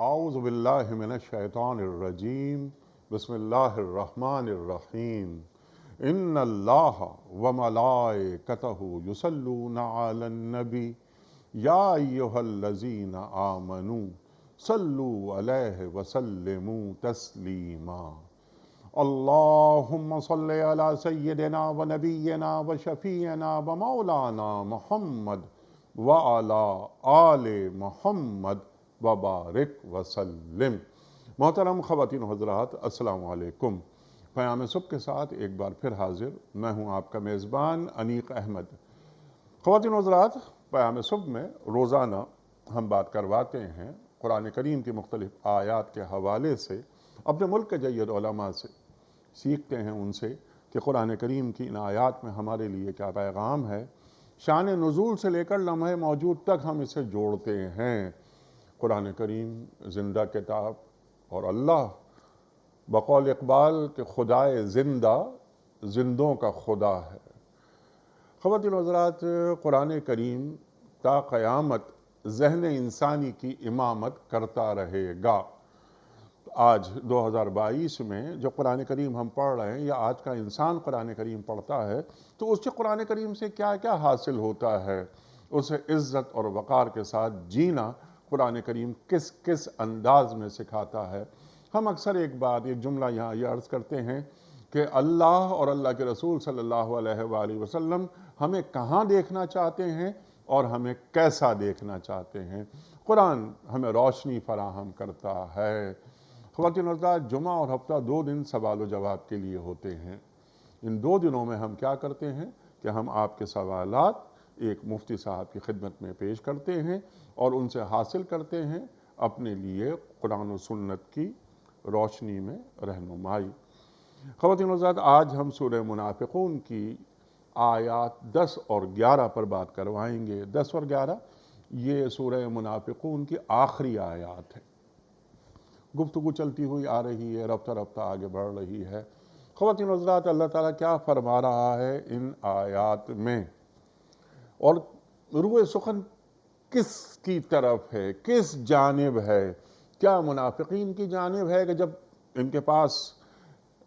اعوذ باللہ من الشیطان الرجیم بسم اللہ الرحمن الرحیم ان اللہ وملائکتہ یصلون علی النبی یا ایہا الذین آمنوا صلوا علیہ وسلموا تسلیما اللہم صلی علی سیدنا و نبینا و شفیعنا و مولانا محمد وعلی آل محمد وبارک وسلم۔ محترم خواتین و حضرات، السلام علیکم۔ پیام صبح کے ساتھ ایک بار پھر حاضر میں ہوں آپ کا میزبان انیق احمد۔ خواتین و حضرات، پیام صبح میں روزانہ ہم بات کرواتے ہیں قرآن کریم کی مختلف آیات کے حوالے سے، اپنے ملک کے جید علماء سے سیکھتے ہیں ان سے کہ قرآن کریم کی ان آیات میں ہمارے لیے کیا پیغام ہے۔ شان نزول سے لے کر لمحہ موجود تک ہم اسے جوڑتے ہیں۔ قرآن کریم زندہ کتاب اور اللہ بقول اقبال کہ خدائے زندہ زندوں کا خدا ہے۔ خواتین و حضرات، قرآن کریم تا قیامت ذہن انسانی کی امامت کرتا رہے گا۔ آج 2022 میں جو قرآن کریم ہم پڑھ رہے ہیں یا آج کا انسان قرآن کریم پڑھتا ہے تو اس سے قرآن کریم سے کیا کیا حاصل ہوتا ہے، اسے عزت اور وقار کے ساتھ جینا قرآن کریم کس کس انداز میں سکھاتا ہے۔ ہم اکثر ایک جملہ یہاں یہ عرض کرتے ہیں کہ اللہ اور اللہ کے رسول صلی اللہ علیہ وآلہ وسلم ہمیں کہاں دیکھنا چاہتے ہیں اور ہمیں کیسا دیکھنا چاہتے ہیں۔ قرآن ہمیں روشنی فراہم کرتا ہے۔ خواتین و حضرات، جمعہ اور ہفتہ 2 دن سوال و جواب کے لیے ہوتے ہیں۔ ان 2 دنوں میں ہم کیا کرتے ہیں کہ ہم آپ کے سوالات ایک مفتی صاحب کی خدمت میں پیش کرتے ہیں اور ان سے حاصل کرتے ہیں اپنے لیے قرآن و سنت کی روشنی میں رہنمائی۔ خواتین و حضرات، آج ہم سورہ منافقون کی آیات 10 اور 11 پر بات کروائیں گے۔ 10 اور 11 یہ سورہ منافقون کی آخری آیات ہیں۔ گفتگو چلتی ہوئی آ رہی ہے، رفتہ رفتہ آگے بڑھ رہی ہے۔ خواتین و حضرات، اللہ تعالیٰ کیا فرما رہا ہے ان آیات میں، اور روئے سخن کس کی طرف ہے، کس جانب ہے؟ کیا منافقین کی جانب ہے کہ جب ان کے پاس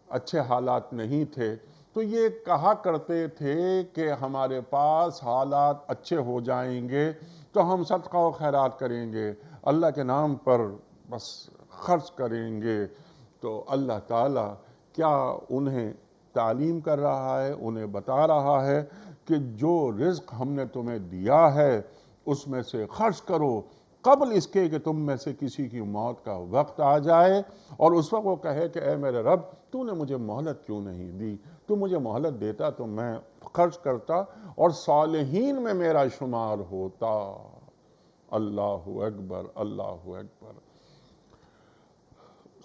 اچھے حالات نہیں تھے تو یہ کہا کرتے تھے کہ ہمارے پاس حالات اچھے ہو جائیں گے تو ہم صدقہ و خیرات کریں گے، اللہ کے نام پر بس خرچ کریں گے، تو اللہ تعالیٰ کیا انہیں تعلیم کر رہا ہے، انہیں بتا رہا ہے کہ جو رزق ہم نے تمہیں دیا ہے اس میں سے خرچ کرو قبل اس کے کہ تم میں سے کسی کی موت کا وقت آ جائے اور اس وقت وہ کہے کہ اے میرے رب، تو نے مجھے مہلت کیوں نہیں دی؟ تو مجھے مہلت دیتا تو میں خرچ کرتا اور صالحین میں میرا شمار ہوتا۔ اللہ اکبر، اللہ اکبر۔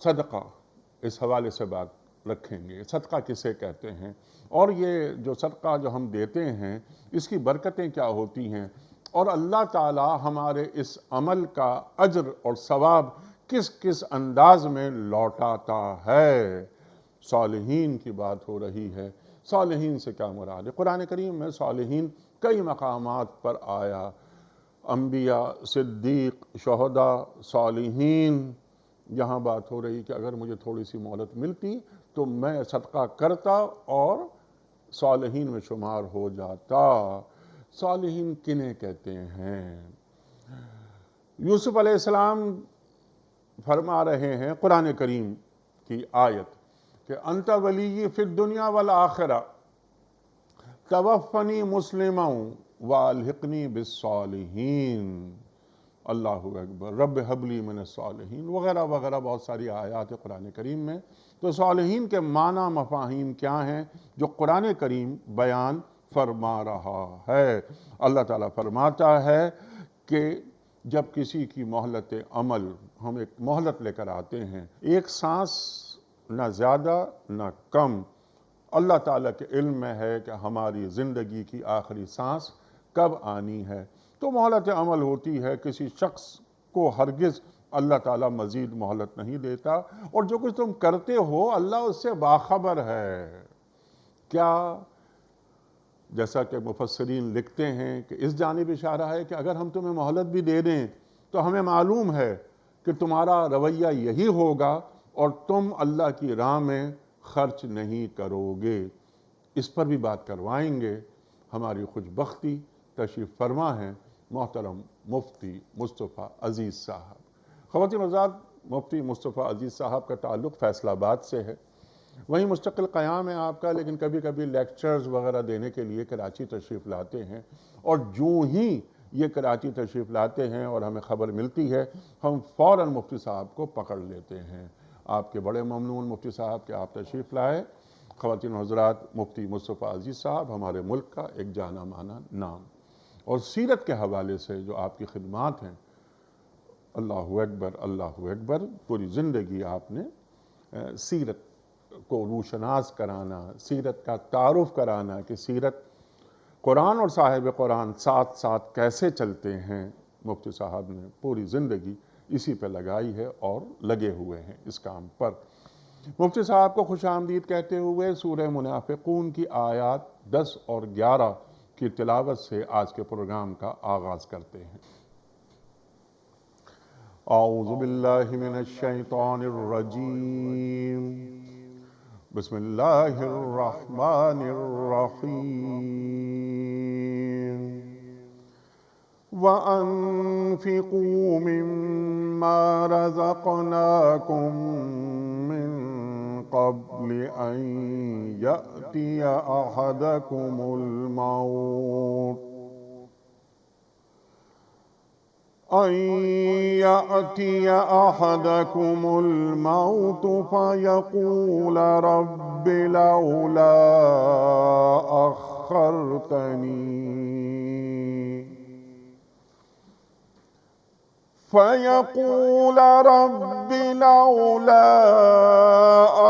صدقہ، اس حوالے سے بات رکھیں گے، صدقہ کسے کہتے ہیں، اور یہ جو صدقہ جو ہم دیتے ہیں اس کی برکتیں کیا ہوتی ہیں، اور اللہ تعالی ہمارے اس عمل کا اجر اور ثواب کس کس انداز میں لوٹاتا ہے۔ صالحین کی بات ہو رہی ہے۔ صالحین سے کیا مراد ہے؟ قرآن کریم میں صالحین کئی مقامات پر آیا، انبیاء، صدیق، شہداء، صالحین۔ یہاں بات ہو رہی کہ اگر مجھے تھوڑی سی مہلت ملتی تو میں صدقہ کرتا اور صالحین میں شمار ہو جاتا۔ صالحین کنہیں کہتے ہیں؟ یوسف علیہ السلام فرما رہے ہیں قرآن کریم کی آیت کہ انت ولی فی الدنیا والآخرہ توفنی مسلما والحقنی بالصالحین۔ اللہ اکبر، رب حب لی من الصالحین وغیرہ وغیرہ بہت ساری آیات قرآن کریم میں۔ تو صالحین کے معنی مفاہیم کیا ہیں جو قرآن کریم بیان فرما رہا ہے؟ اللہ تعالیٰ فرماتا ہے کہ جب کسی کی مہلت عمل، ہم ایک مہلت لے کر آتے ہیں، ایک سانس نہ زیادہ نہ کم، اللہ تعالیٰ کے علم میں ہے کہ ہماری زندگی کی آخری سانس کب آنی ہے، تو مہلت عمل ہوتی ہے۔ کسی شخص کو ہرگز اللہ تعالیٰ مزید مہلت نہیں دیتا، اور جو کچھ تم کرتے ہو اللہ اس سے باخبر ہے۔ کیا جیسا کہ مفسرین لکھتے ہیں کہ اس جانب اشارہ ہے کہ اگر ہم تمہیں مہلت بھی دے دیں تو ہمیں معلوم ہے کہ تمہارا رویہ یہی ہوگا اور تم اللہ کی راہ میں خرچ نہیں کرو گے۔ اس پر بھی بات کروائیں گے۔ ہماری خوش بختی تشریف فرما ہیں محترم مفتی مصطفیٰ عزیز صاحب۔ خواتین و حضرات، مفتی مصطفیٰ عزیز صاحب کا تعلق فیصل آباد سے ہے، وہیں مستقل قیام ہے آپ کا، لیکن کبھی کبھی لیکچرز وغیرہ دینے کے لیے کراچی تشریف لاتے ہیں، اور جو ہی یہ کراچی تشریف لاتے ہیں اور ہمیں خبر ملتی ہے ہم فوراً مفتی صاحب کو پکڑ لیتے ہیں۔ آپ کے بڑے ممنون مفتی صاحب کہ آپ تشریف لائے۔ خواتین و حضرات، مفتی مصطفیٰ عزیز صاحب ہمارے ملک کا ایک جانا مانا نام، اور سیرت کے حوالے سے جو آپ کی خدمات ہیں، اللہ اکبر اللہ اکبر، پوری زندگی آپ نے سیرت کو روشناس کرانا، سیرت کا تعارف کرانا کہ سیرت قرآن اور صاحب قرآن ساتھ ساتھ کیسے چلتے ہیں، مفتی صاحب نے پوری زندگی اسی پہ لگائی ہے اور لگے ہوئے ہیں اس کام پر۔ مفتی صاحب کو خوش آمدید کہتے ہوئے سورہ منافقون کی آیات 10 اور 11 کی تلاوت سے آج کے پروگرام کا آغاز کرتے ہیں۔ اعوذ باللہ من الشیطان الرجیم، بسم اللہ الرحمن الرحیم، وَأَنفِقُوا مِمَّا رَزَقْنَاكُم مِّن قَبْلِ أَن يَأْتِيَ أَحَدَكُمُ الْمَوْتُ فَيَقُولَ رَبِّ لَوْلَا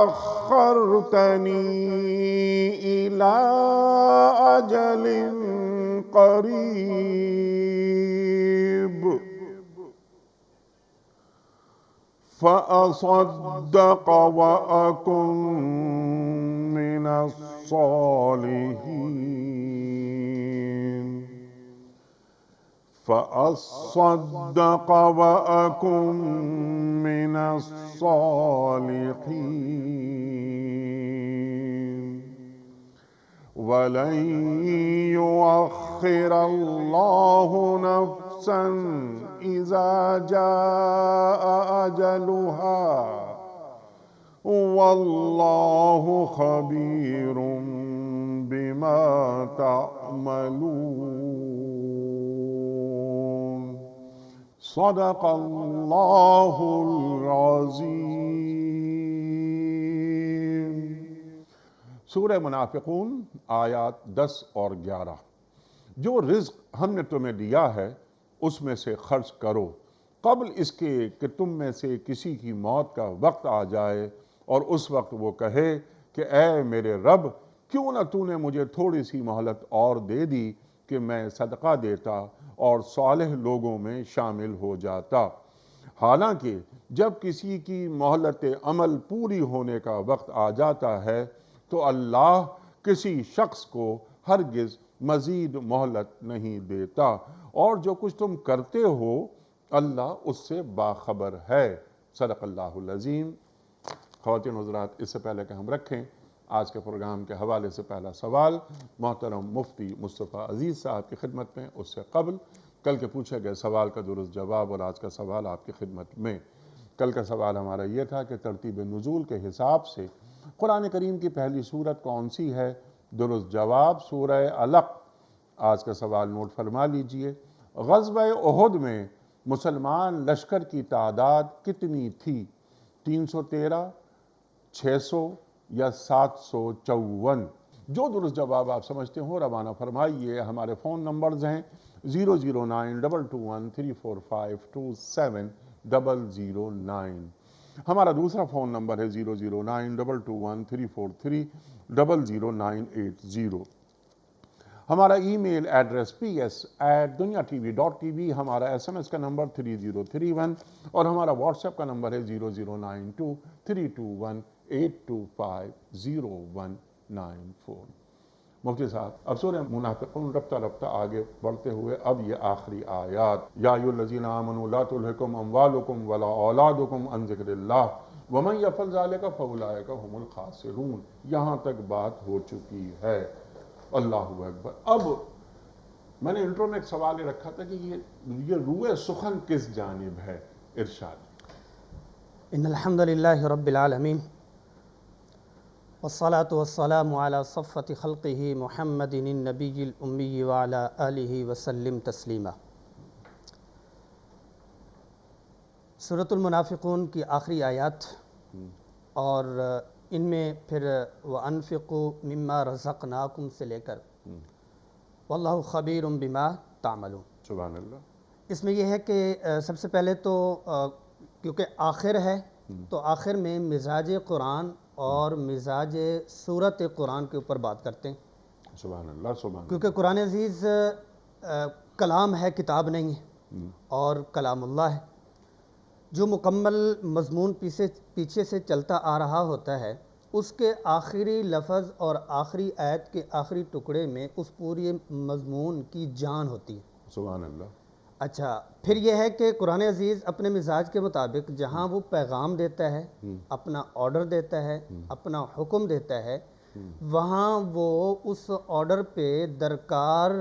أخرتني إلى أجل قريب فأصدق وأكن من الصالحين وَلَن يُؤَخِّرَ اللَّهُ نَفْسًا إِذَا جَاءَ أَجَلُهَا وَاللَّهُ خَبِيرٌ بِمَا تَعْمَلُونَ۔ صدق اللہ العظیم۔ سورہ منافقون آیات 10 اور 11۔ جو رزق ہم نے تمہیں دیا ہے اس میں سے خرچ کرو قبل اس کے کہ تم میں سے کسی کی موت کا وقت آ جائے اور اس وقت وہ کہے کہ اے میرے رب، کیوں نہ تو نے مجھے تھوڑی سی مہلت اور دے دی کہ میں صدقہ دیتا اور صالح لوگوں میں شامل ہو جاتا۔ حالانکہ جب کسی کی مہلت عمل پوری ہونے کا وقت آ جاتا ہے تو اللہ کسی شخص کو ہرگز مزید مہلت نہیں دیتا، اور جو کچھ تم کرتے ہو اللہ اس سے باخبر ہے۔ صدق اللہ العظیم۔ خواتین و حضرات، اس سے پہلے کہ ہم رکھیں آج کے پروگرام کے حوالے سے پہلا سوال محترم مفتی مصطفیٰ عزیز صاحب کی خدمت میں، اس سے قبل کل کے پوچھے گئے سوال کا درست جواب اور آج کا سوال آپ کی خدمت میں۔ کل کا سوال ہمارا یہ تھا کہ ترتیب نزول کے حساب سے قرآن کریم کی پہلی سورت کون سی ہے؟ درست جواب سورہ علق۔ آج کا سوال نوٹ فرما لیجئے۔ غزوہ احد میں مسلمان لشکر کی تعداد کتنی تھی؟ 313، 600 یا 754؟ جو درست جواب آپ سمجھتے ہو روانہ فرمائیے۔ ہمارے فون نمبرز ہیں 00922134527 ہمارا دوسرا فون نمبر ہے 0092234300980۔ ہمارا ای میل ایڈریس ps@duniatv.tv، ہمارا SMS کا نمبر 3031 اور ہمارا واٹس ایپ کا نمبر ہے 0092321825019 4۔ مفتی صاحب اب سورہ منافقون رفتہ رفتہ آگے بڑھتے ہوئے اب یہ آخری آیات یا ایھا الذین آمنوا لا تلھکم اموالکم ولا اولادکم عن ذکر اللہ ومن یفعل ذلک فاولئک هم الخاسرون، یہاں تک بات ہو چکی ہے۔ اللہ اکبر۔ اب میں نے انٹرو میں ایک سوال یہ رکھا تھا کہ یہ روح سخن کس جانب ہے؟ ارشاد۔ ان الحمد للہ رب العالمین والصلاة والسلام علی صفوة خلقہ محمد النبی الامی وعلی آلہ وسلم تسلیما۔ سورۃ المنافقون کی آخری آیات اور ان میں پھر وَأَنفِقُوا مِمَّا رَزَقْنَاكُمْ سے لے کر وَاللَّهُ خَبِيرٌ بِمَا تَعْمَلُونَ، سبحان اللہ۔ اس میں یہ ہے کہ سب سے پہلے تو کیونکہ آخر ہے تو آخر میں مزاج قرآن اور مزاج سورت قرآن کے اوپر بات کرتے ہیں۔ سبحان اللہ، سبحان اللہ۔ کیونکہ قرآن عزیز کلام ہے، کتاب نہیں ہے، اور کلام اللہ ہے۔ جو مکمل مضمون پیچھے سے چلتا آ رہا ہوتا ہے، اس کے آخری لفظ اور آخری آیت کے آخری ٹکڑے میں اس پوری مضمون کی جان ہوتی ہے۔ سبحان اللہ۔ اچھا، پھر یہ ہے کہ قرآن عزیز اپنے مزاج کے مطابق جہاں وہ پیغام دیتا ہے، اپنا آرڈر دیتا ہے، اپنا حکم دیتا ہے، وہاں وہ اس آرڈر پہ درکار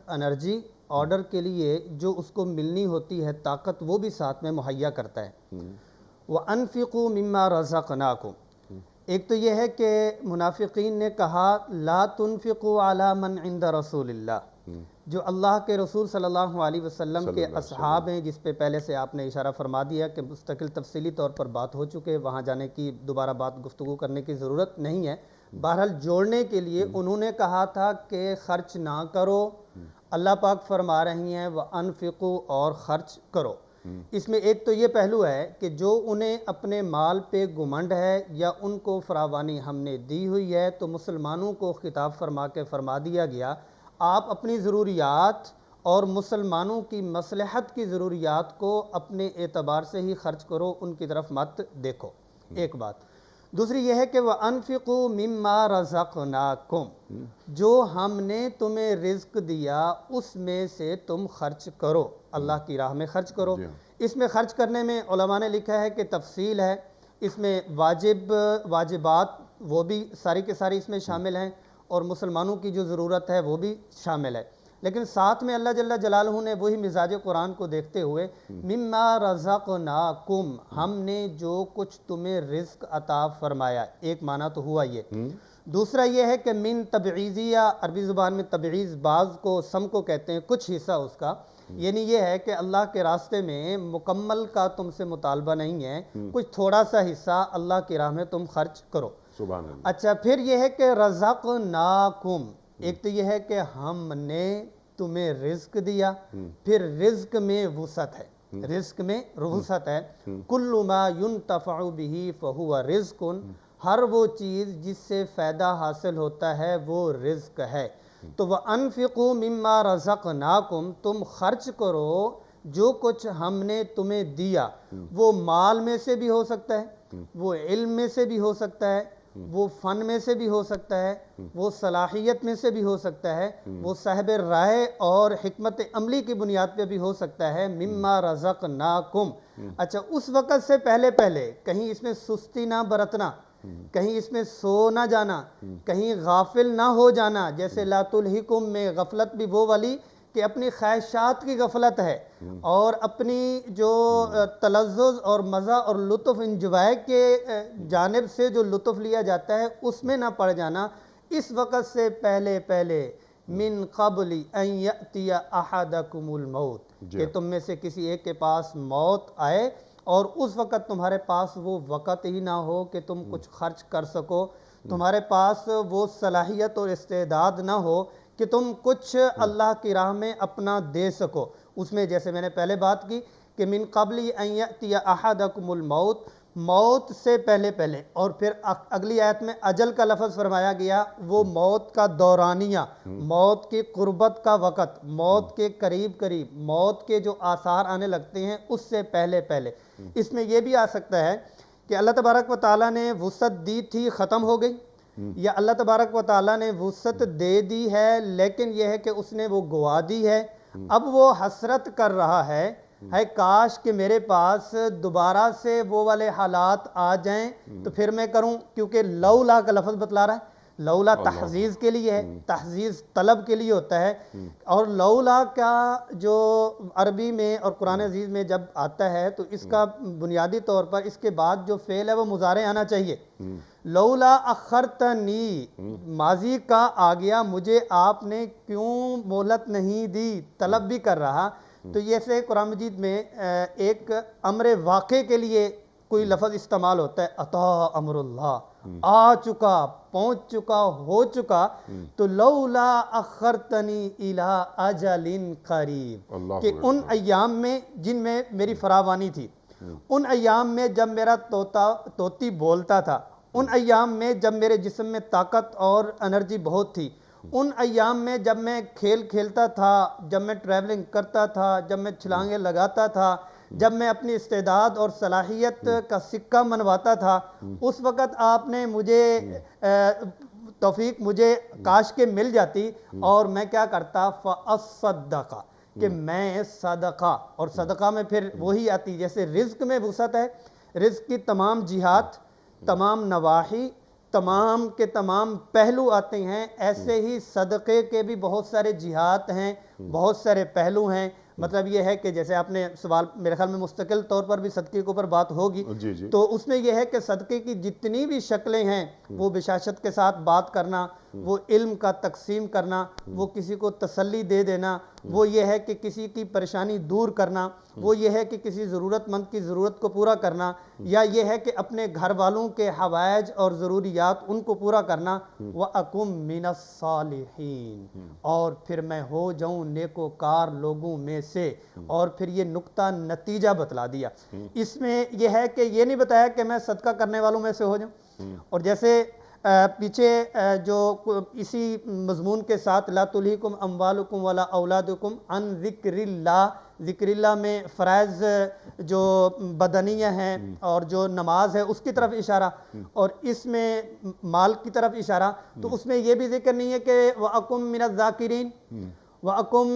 انرجی، آرڈر کے لیے جو اس کو ملنی ہوتی ہے طاقت، وہ بھی ساتھ میں مہیا کرتا ہے۔ وَأَنفِقُوا مِمَّا رَزَقْنَاكُمْ، ایک تو یہ ہے کہ منافقین نے کہا لا تنفقوا علی من عند رسول اللہ، جو اللہ کے رسول صلی اللہ علیہ وسلم کے اصحاب ہیں، جس پہ پہلے سے آپ نے اشارہ فرما دیا کہ مستقل تفصیلی طور پر بات ہو چکے، وہاں جانے کی دوبارہ گفتگو کرنے کی ضرورت نہیں ہے۔ بہرحال جوڑنے کے لیے انہوں نے کہا تھا کہ خرچ نہ کرو، اللہ پاک فرما رہی ہیں وَأَنفِقُوا، اور خرچ کرو۔ اس میں ایک تو یہ پہلو ہے کہ جو انہیں اپنے مال پہ گھمنڈ ہے یا ان کو فراوانی ہم نے دی ہوئی ہے، تو مسلمانوں کو خطاب فرما کے فرما دیا گیا آپ اپنی ضروریات اور مسلمانوں کی مصلحت کی ضروریات کو اپنے اعتبار سے ہی خرچ کرو، ان کی طرف مت دیکھو، ایک بات۔ دوسری یہ ہے کہ وَأَنفِقُوا مِمَّا رَزَقْنَاكُمْ، جو ہم نے تمہیں رزق دیا اس میں سے تم خرچ کرو، اللہ کی راہ میں خرچ کرو۔ اس میں خرچ کرنے میں علماء نے لکھا ہے کہ تفصیل ہے، اس میں واجبات وہ بھی ساری کے ساری اس میں شامل ہیں، اور مسلمانوں کی جو ضرورت ہے وہ بھی شامل ہے، لیکن ساتھ میں اللہ جل جلالہ نے وہی مزاج قرآن کو دیکھتے ہوئے مما رزقناکم، ہم نے جو کچھ تمہیں رزق عطا فرمایا، ایک معنی تو ہوا یہ۔ دوسرا یہ ہے کہ من تبعیضیہ، عربی زبان میں تبعیض بعض کو سم کو کہتے ہیں، کچھ حصہ اس کا، یعنی یہ ہے کہ اللہ کے راستے میں مکمل کا تم سے مطالبہ نہیں ہے، کچھ تھوڑا سا حصہ اللہ کی راہ میں تم خرچ کرو۔ سبحان اللہ۔ اچھا، پھر یہ ہے کہ رزقناکم، ایک تو یہ ہے کہ ہم نے تمہیں رزق دیا، پھر رزق میں وسعت ہے، رزق میں وسعت ہے۔ کل ما ينتفع به فهو رزق، ہر وہ چیز جس سے فائدہ حاصل ہوتا ہے وہ رزق ہے۔ تو وَأَنفِقُوا مِمَّا رَزَقْنَاكُمْ، تم خرچ کرو جو کچھ ہم نے تمہیں دیا، وہ مال میں سے بھی ہو سکتا ہے، وہ علم میں سے بھی ہو سکتا ہے، وہ فن میں سے بھی ہو سکتا ہے، وہ صلاحیت میں سے بھی ہو سکتا ہے، وہ صاحب رائے اور حکمت عملی کی بنیاد پہ بھی ہو سکتا ہے۔ مما رزقناکم، اچھا اس وقت سے پہلے کہیں اس میں سستی نہ برتنا، کہیں اس میں سو نہ جانا، کہیں غافل نہ ہو جانا، جیسے لا تلہکم میں غفلت بھی وہ والی کہ اپنی خواہشات کی غفلت ہے، اور اپنی جو تلذذ اور مزہ اور لطف انجوائے کے جانب سے جو لطف لیا جاتا ہے اس میں نہ پڑ جانا۔ اس وقت سے پہلے من قبل ان یأتی احدکم الموت، کہ تم میں سے کسی ایک کے پاس موت آئے اور اس وقت تمہارے پاس وہ وقت ہی نہ ہو کہ تم کچھ خرچ کر سکو، تمہارے پاس وہ صلاحیت اور استعداد نہ ہو کہ تم کچھ اللہ کی راہ میں اپنا دے سکو۔ اس میں جیسے میں نے پہلے بات کی کہ من قبل ان یأتی احدکم الموت، موت سے پہلے، اور پھر اگلی آیت میں اجل کا لفظ فرمایا گیا، وہ موت کا دورانیہ، موت کی قربت کا وقت، موت کے قریب، موت کے جو آثار آنے لگتے ہیں اس سے پہلے۔ اس میں یہ بھی آ سکتا ہے کہ اللہ تبارک و تعالیٰ نے وسعت دی تھی، ختم ہو گئی، یا اللہ تبارک و تعالیٰ نے وسعت دے دی ہے لیکن یہ ہے کہ اس نے وہ گوا دی ہے، اب وہ حسرت کر رہا ہے کاش کہ میرے پاس دوبارہ سے وہ والے حالات آ جائیں تو پھر میں کروں، کیونکہ لولا کا لفظ بتلا رہا ہے، لولا تحزیز کے لیے ہے، تحزیز طلب کے لیے ہوتا ہے، اور لولا کا جو عربی میں اور قرآن عزیز میں جب آتا ہے تو اس کا بنیادی طور پر اس کے بعد جو فعل ہے وہ مضارع آنا چاہیے۔ لولا اخرتنی ماضی کا آ گیا، مجھے آپ نے کیوں مہلت نہیں دی، طلب بھی کر رہا، تو یہ سے قرآن مجید میں ایک امر واقع کے لیے کوئی لفظ استعمال ہوتا ہے، عطا امر اللہ، آ چکا، پہنچ چکا، ہو چکا، تو لولا اخرتنی الی اجل قریب، کہ ان ایام میں جن میں میری فراوانی تھی، ان ایام میں جب میرا طوطی بولتا تھا، ان ایام میں جب میرے جسم میں طاقت اور انرجی بہت تھی، ان ایام میں جب میں کھیل کھیلتا تھا، جب میں ٹریولنگ کرتا تھا، جب میں چھلانگیں لگاتا تھا، جب میں اپنی استعداد اور صلاحیت کا سکہ منواتا تھا، اس وقت آپ نے مجھے توفیق مجھے کاش کے مل جاتی اور میں کیا کرتا، فَأَصَّدَّقَ، کہ میں صدقہ، اور صدقہ میں پھر وہی آتی جیسے رزق میں وسعت ہے، رزق کی تمام جہات، تمام نواحی، تمام کے تمام پہلو آتے ہیں، ایسے ہی صدقے کے بھی بہت سارے جہات ہیں، بہت سارے پہلو ہیں۔ مطلب یہ ہے کہ جیسے آپ نے سوال میرے خیال میں مستقل طور پر بھی صدقے کے اوپر بات ہوگی، تو اس میں یہ ہے کہ صدقے کی جتنی بھی شکلیں ہیں وہ بشاشت کے ساتھ بات کرنا، وہ علم کا تقسیم کرنا، وہ کسی کو تسلی دے دینا، وہ یہ ہے کہ کسی کی پریشانی دور کرنا، وہ یہ ہے کہ کسی ضرورت مند کی ضرورت کو پورا کرنا، یا یہ ہے کہ اپنے گھر والوں کے حوائج اور ضروریات ان کو پورا کرنا، وَأَكُمْ مِنَ الصَّالِحِينَ، اور پھر میں ہو جاؤں نیکوکار لوگوں میں سے، اور پھر یہ نقطہ نتیجہ بتلا دیا۔ اس میں یہ ہے کہ یہ نہیں بتایا کہ میں صدقہ کرنے والوں میں سے ہو جاؤں، اور جیسے پیچھے جو اسی مضمون کے ساتھ لا تلہیکم اموالکم ولا اولادکم عن ذکر اللہ، ذکر اللہ میں فرائض جو بدنیہ ہیں اور جو نماز ہے اس کی طرف اشارہ، اور اس میں مال کی طرف اشارہ، تو اس میں یہ بھی ذکر نہیں ہے کہ وَأَكُمْ مِنَ الذَّاكِرِينَ وَأَكُمْ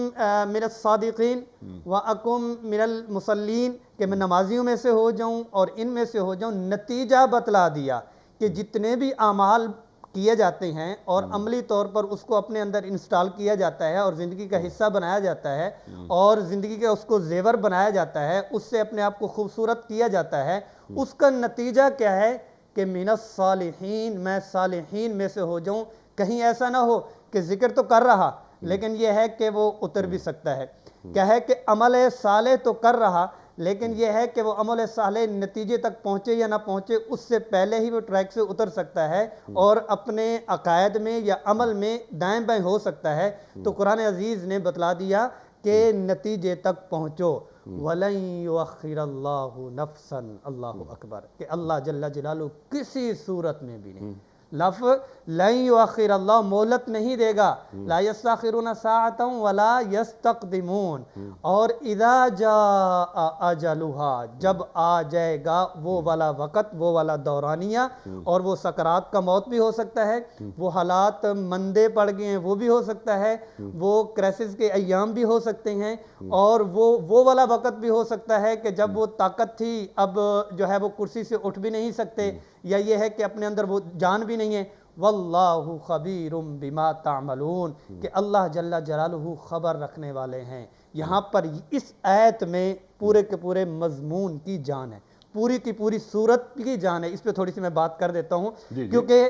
مِنَ الصَّادِقِينَ وَأَكُمْ مِنَ الْمُصَلِّينَ، کہ میں نمازیوں میں سے ہو جاؤں اور ان میں سے ہو جاؤں۔ نتیجہ بتلا دیا کہ جتنے بھی اعمال کیے جاتے ہیں اور عملی طور پر اس کو اپنے اندر انسٹال کیا جاتا ہے اور زندگی کا حصہ بنایا جاتا ہے اور زندگی کا اس کو زیور بنایا جاتا ہے، اس سے اپنے آپ کو خوبصورت کیا جاتا ہے، اس کا نتیجہ کیا ہے کہ من الصالحین، میں صالحین میں سے ہو جاؤں۔ کہیں ایسا نہ ہو کہ ذکر تو کر رہا لیکن یہ ہے کہ وہ اتر بھی سکتا ہے، کیا ہے کہ عمل صالح تو کر رہا لیکن یہ ہے کہ وہ عمل صالح نتیجے تک پہنچے یا نہ پہنچے اس سے پہلے ہی وہ ٹریک سے اتر سکتا ہے اور اپنے عقائد میں یا عمل میں دائیں بائیں ہو سکتا ہے۔ تو قرآن عزیز نے بتلا دیا کہ نتیجے تک پہنچو، وَلَن يُؤَخِّرَ اللَّهُ نَفْسًا، اللہ اکبر، کہ اللہ جل جلالہ کسی صورت میں بھی نہیں، لفظ لن یؤخر، اللہ مہلت نہیں دے گا، لا یستاخرون ساعتا ولا یستقدمون، اور اذا جاء اجلها، جب آ جائے گا وہ والا وقت، وہ والا دورانیہ، اور وہ سکرات کا موت بھی ہو سکتا ہے، وہ حالات مندے پڑ گئے ہیں وہ بھی ہو سکتا ہے، وہ کرائسس کے ایام بھی ہو سکتے ہیں، اور وہ والا وقت بھی ہو سکتا ہے کہ جب وہ طاقت تھی اب جو ہے وہ کرسی سے اٹھ بھی نہیں سکتے، یا یہ ہے کہ اپنے اندر وہ جان بھی نہیں ہے۔ واللہ خبیر بما تعملون، کہ اللہ جل جلالہ خبر رکھنے والے ہیں۔ یہاں پر اس آیت میں پورے کے پورے مضمون کی جان ہے، پوری کی پوری صورت کی جان ہے۔ اس پہ تھوڑی سی میں بات کر دیتا ہوں کیونکہ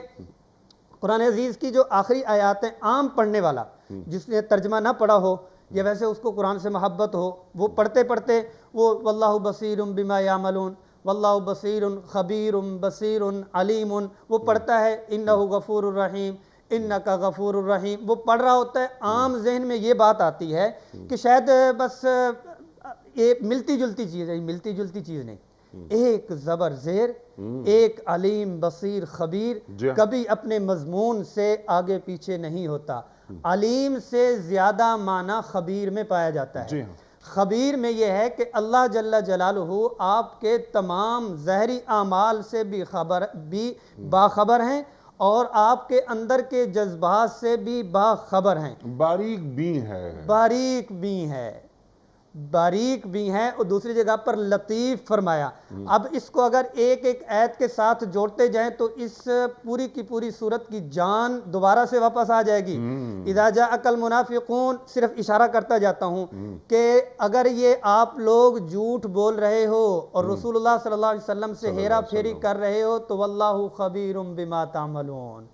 قرآن عزیز کی جو آخری آیات ہیں، عام پڑھنے والا جس نے ترجمہ نہ پڑھا ہو یا ویسے اس کو قرآن سے محبت ہو، وہ پڑھتے پڑھتے وہ واللہ بصیر بما یعملون، واللہ بصیر خبیر بصیر علیم، وہ پڑھتا ہے انہ غفور الرحیم، انک غفور الرحیم، وہ پڑھ رہا ہوتا ہے، عام ذہن میں یہ بات آتی ہے کہ شاید بس یہ ملتی جلتی چیز ہے، ملتی جلتی چیز نہیں، ایک زبر زیر، ایک علیم بصیر خبیر کبھی اپنے مضمون سے آگے پیچھے نہیں ہوتا۔ علیم سے زیادہ معنی خبیر میں پایا جاتا ہے۔ خبیر میں یہ ہے کہ اللہ جل جلالہ آپ کے تمام ظاہری اعمال سے بھی باخبر ہیں، اور آپ کے اندر کے جذبات سے بھی باخبر ہیں، باریک بھی ہے، باریک بھی ہے، باریک بھی ہیں، اور دوسری جگہ پر لطیف فرمایا۔ اب اس کو اگر ایک ایک آیت کے ساتھ جوڑتے جائیں تو اس پوری کی پوری صورت کی جان دوبارہ سے واپس آ جائے گی۔ اذا جاءک المنافقون، صرف اشارہ کرتا جاتا ہوں کہ اگر یہ آپ لوگ جھوٹ بول رہے ہو اور رسول اللہ صلی اللہ علیہ وسلم سے ہیرا پھیری کر رہے ہو تو واللہ خبیر بما تعملون۔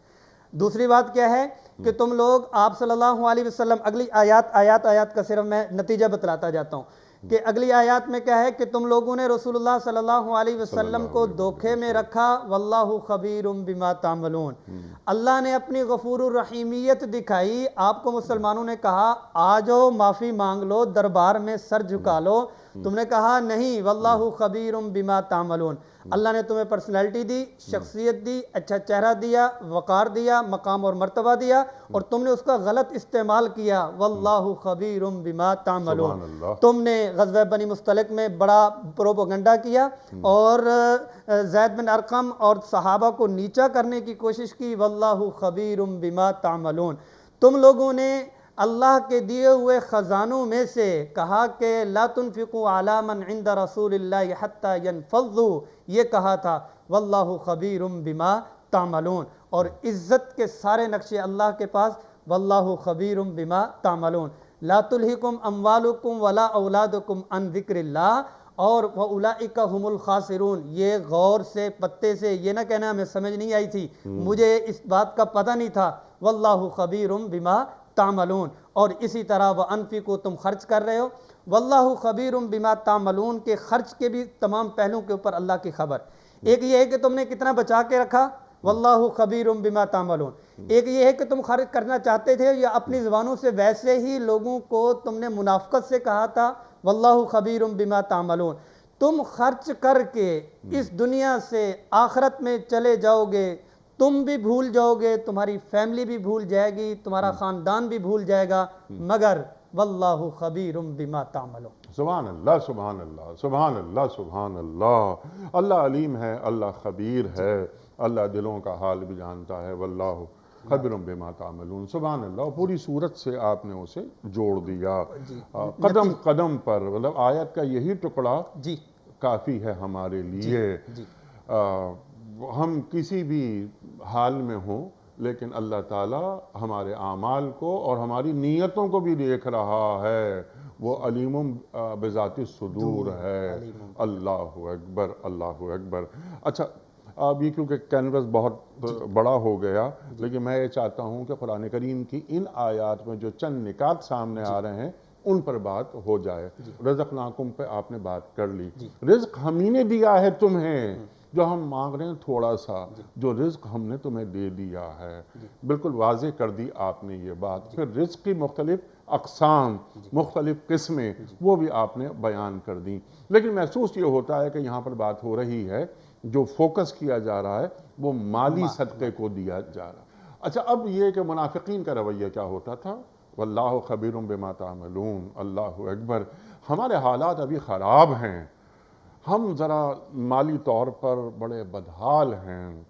دوسری بات کیا ہے کہ تم لوگ آپ صلی اللہ علیہ وسلم، اگلی آیات کا صرف میں نتیجہ بتلاتا جاتا ہوں کہ اگلی آیات میں کیا ہے کہ تم لوگوں نے رسول اللہ صلی اللہ علیہ وسلم کو دھوکے میں رکھا، واللہ خبیر بما تعملون۔ اللہ نے اپنی غفور الرحیمیت دکھائی، آپ کو مسلمانوں نے کہا آ جاؤ معافی مانگ لو، دربار میں سر جھکا لو، تم نے کہا نہیں، واللہ خبیر بما تعملون۔ اللہ نے تمہیں پرسنالٹی دی، شخصیت دی، اچھا چہرہ دیا، وقار دیا، مقام اور مرتبہ دیا، اور تم نے اس کا غلط استعمال کیا، واللہ خبیر بما تعملون۔ سبحان اللہ۔ تم نے غزوہ بنی مستلق میں بڑا پروپیگنڈا کیا اور زید بن ارقم اور صحابہ کو نیچا کرنے کی کوشش کی، واللہ خبیر بما تعملون۔ تم لوگوں نے اللہ کے دیے ہوئے خزانوں میں سے کہا کہ لا تنفقوا علی من عند رسول اللہ حتی ینفضوا، یہ کہا تھا، واللہ خبیر بما تعملون۔ اور عزت کے سارے نقشے اللہ کے پاس، واللہ خبیر بما تعملون۔ لا تلہکم اموالکم ولا اولادکم عن ذکر اللہ، اور وَأُولَئِكَ هُمُ الْخَاسِرُونَ۔ یہ غور سے پتے سے یہ نہ کہنا ہمیں سمجھ نہیں آئی تھی، مجھے اس بات کا پتہ نہیں تھا، واللہ خبیر بما تعملون۔ اور اسی طرح وَأَنفِقُوا، تم خرچ کر رہے ہو، واللہ خبیر بما تعملون کے خرچ کے بھی تمام پہلوؤں کے اوپر اللہ کی خبر۔ ایک یہ ہے کہ تم نے کتنا بچا کے رکھا، واللہ خبیر بما تعملون۔ ایک یہ ہے کہ تم خرچ کرنا چاہتے تھے یا اپنی زبانوں سے ویسے ہی لوگوں کو تم نے منافقت سے کہا تھا، واللہ خبیر بما تعملون۔ تم خرچ کر کے اس دنیا سے آخرت میں چلے جاؤ گے، تم بھی بھول جاؤ گے، تمہاری فیملی بھی بھول جائے گی، تمہارا خاندان بھی بھول جائے گا، مگر واللہ خبیر بما تعملون۔ سبحان اللہ، سبحان اللہ، سبحان اللہ، سبحان اللہ۔ اللہ علیم ہے، اللہ خبیر ہے، اللہ دلوں کا حال بھی جانتا ہے، واللہ خبیر بما تعملون۔ سبحان اللہ۔ پوری صورت سے آپ نے اسے جوڑ دیا، قدم قدم پر، مطلب آیت کا یہی ٹکڑا جی کافی ہے ہمارے لیے۔ جی ہم کسی بھی حال میں ہوں لیکن اللہ تعالیٰ ہمارے اعمال کو اور ہماری نیتوں کو بھی دیکھ رہا ہے، وہ علیم بذات الصدور ہے۔ اللہ اکبر، اللہ اکبر۔ اچھا، اب یہ کیونکہ کینوس بہت بڑا ہو گیا، لیکن میں یہ چاہتا ہوں کہ قرآن کریم کی ان آیات میں جو چند نکات سامنے آ رہے ہیں ان پر بات ہو جائے۔ رزقناکم پہ آپ نے بات کر لی، رزق ہم ہی نے دیا ہے تمہیں، جو ہم مانگ رہے ہیں تھوڑا سا، جو رزق ہم نے تمہیں دے دیا ہے، بالکل واضح کر دی آپ نے یہ بات۔ پھر رزق کی مختلف اقسام، مختلف قسمیں، وہ بھی آپ نے بیان کر دی، لیکن محسوس یہ ہوتا ہے کہ یہاں پر بات ہو رہی ہے، جو فوکس کیا جا رہا ہے وہ مالی صدقے کو دیا جا رہا ہے۔ اچھا، اب یہ کہ منافقین کا رویہ کیا ہوتا تھا، واللہ خبیر بما تعملون، اللہ اکبر۔ ہمارے حالات ابھی خراب ہیں، ہم ذرا مالی طور پر بڑے بدحال ہیں۔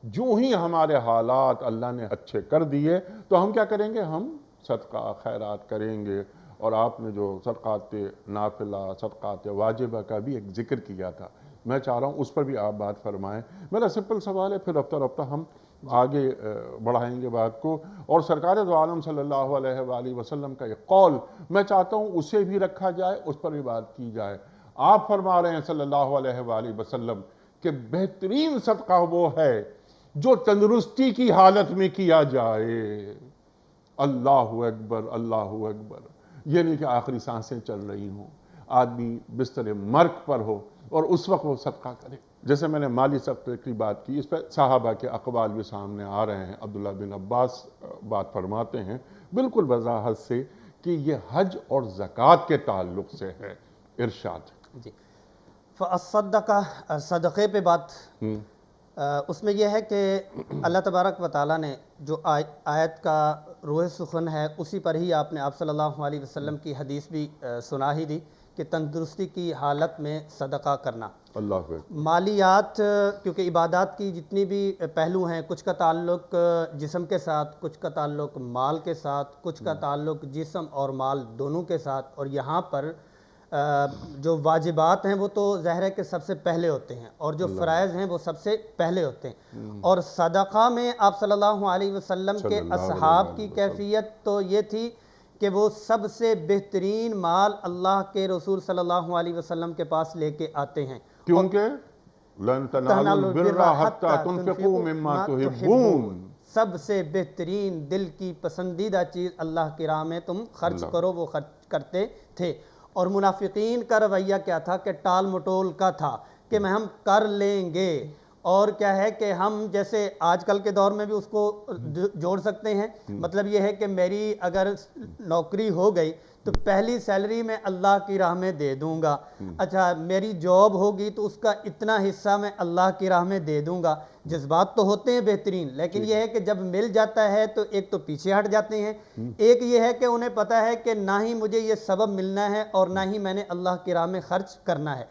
جو ہی ہمارے حالات اللہ نے اچھے کر دیے تو ہم کیا کریں گے، ہم صدقہ خیرات کریں گے۔ اور آپ نے جو صدقات نافلہ، صدقات واجبہ کا بھی ایک ذکر کیا تھا، میں چاہ رہا ہوں اس پر بھی آپ بات فرمائیں۔ میرا سمپل سوال ہے، پھر رفتہ رفتہ ہم آگے بڑھائیں گے بات کو۔ اور سرکار دو عالم صلی اللہ علیہ وآلہ وسلم کا ایک قول میں چاہتا ہوں اسے بھی رکھا جائے، اس پر بھی بات کی جائے۔ آپ فرما رہے ہیں صلی اللہ علیہ وآلہ وسلم کہ بہترین صدقہ وہ ہے جو تندرستی کی حالت میں کیا جائے۔ اللہ اکبر، اللہ اکبر۔ یہ نہیں کہ آخری سانسیں چل رہی ہوں، آدمی بستر مرگ پر ہو اور اس وقت وہ صدقہ کرے۔ جیسے میں نے مالی صدقے کی بات کی، اس پہ صحابہ کے اقوال بھی سامنے آ رہے ہیں۔ عبداللہ بن عباس بات فرماتے ہیں بالکل وضاحت سے کہ یہ حج اور زکوٰۃ کے تعلق سے ہے۔ ارشاد جی، فَأَصَّدَّقَ، صدقے پہ بات، اس میں یہ ہے کہ اللہ تبارک و تعالیٰ نے جو آیت کا روح سخن ہے اسی پر ہی آپ نے آپ صلی اللہ علیہ وسلم کی حدیث بھی سنا ہی دی کہ تندرستی کی حالت میں صدقہ کرنا۔ اللہ حافظ۔ مالیات، کیونکہ عبادات کی جتنی بھی پہلو ہیں، کچھ کا تعلق جسم کے ساتھ، کچھ کا تعلق مال کے ساتھ، کچھ کا تعلق جسم اور مال دونوں کے ساتھ، اور یہاں پر جو واجبات ہیں وہ تو ظاہر ہے کہ سب سے پہلے ہوتے ہیں، اور جو فرائض ہیں وہ سب سے پہلے ہوتے ہیں۔ اور صدقہ میں آپ صلی اللہ علیہ وسلم کے اصحاب کی کیفیت تو یہ تھی کہ وہ سب سے بہترین مال اللہ کے رسول صلی اللہ علیہ وسلم کے پاس لے کے آتے ہیں، کیونکہ لن تنالوا البر حتی تنفقوا مما تحبون، سب سے بہترین دل کی پسندیدہ چیز اللہ کی راہ میں تم خرچ کرو، وہ خرچ کرتے تھے۔ اور منافقین کا رویہ کیا تھا کہ ٹال مٹول کا تھا کہ ہم کر لیں گے، اور کیا ہے کہ ہم جیسے آج کل کے دور میں بھی اس کو جوڑ سکتے ہیں، مطلب یہ ہے کہ میری اگر نوکری ہو گئی تو پہلی سیلری میں اللہ کی راہ میں دے دوں گا، اچھا میری جاب ہوگی تو اس کا اتنا حصہ میں اللہ کی راہ میں دے دوں گا۔ جذبات تو ہوتے ہیں بہترین، لیکن یہ ہے کہ جب مل جاتا ہے تو ایک تو پیچھے ہٹ جاتے ہیں، ایک یہ ہے کہ انہیں پتہ ہے کہ نہ ہی مجھے یہ سبب ملنا ہے اور نہ ہی میں نے اللہ کی راہ میں خرچ کرنا ہے۔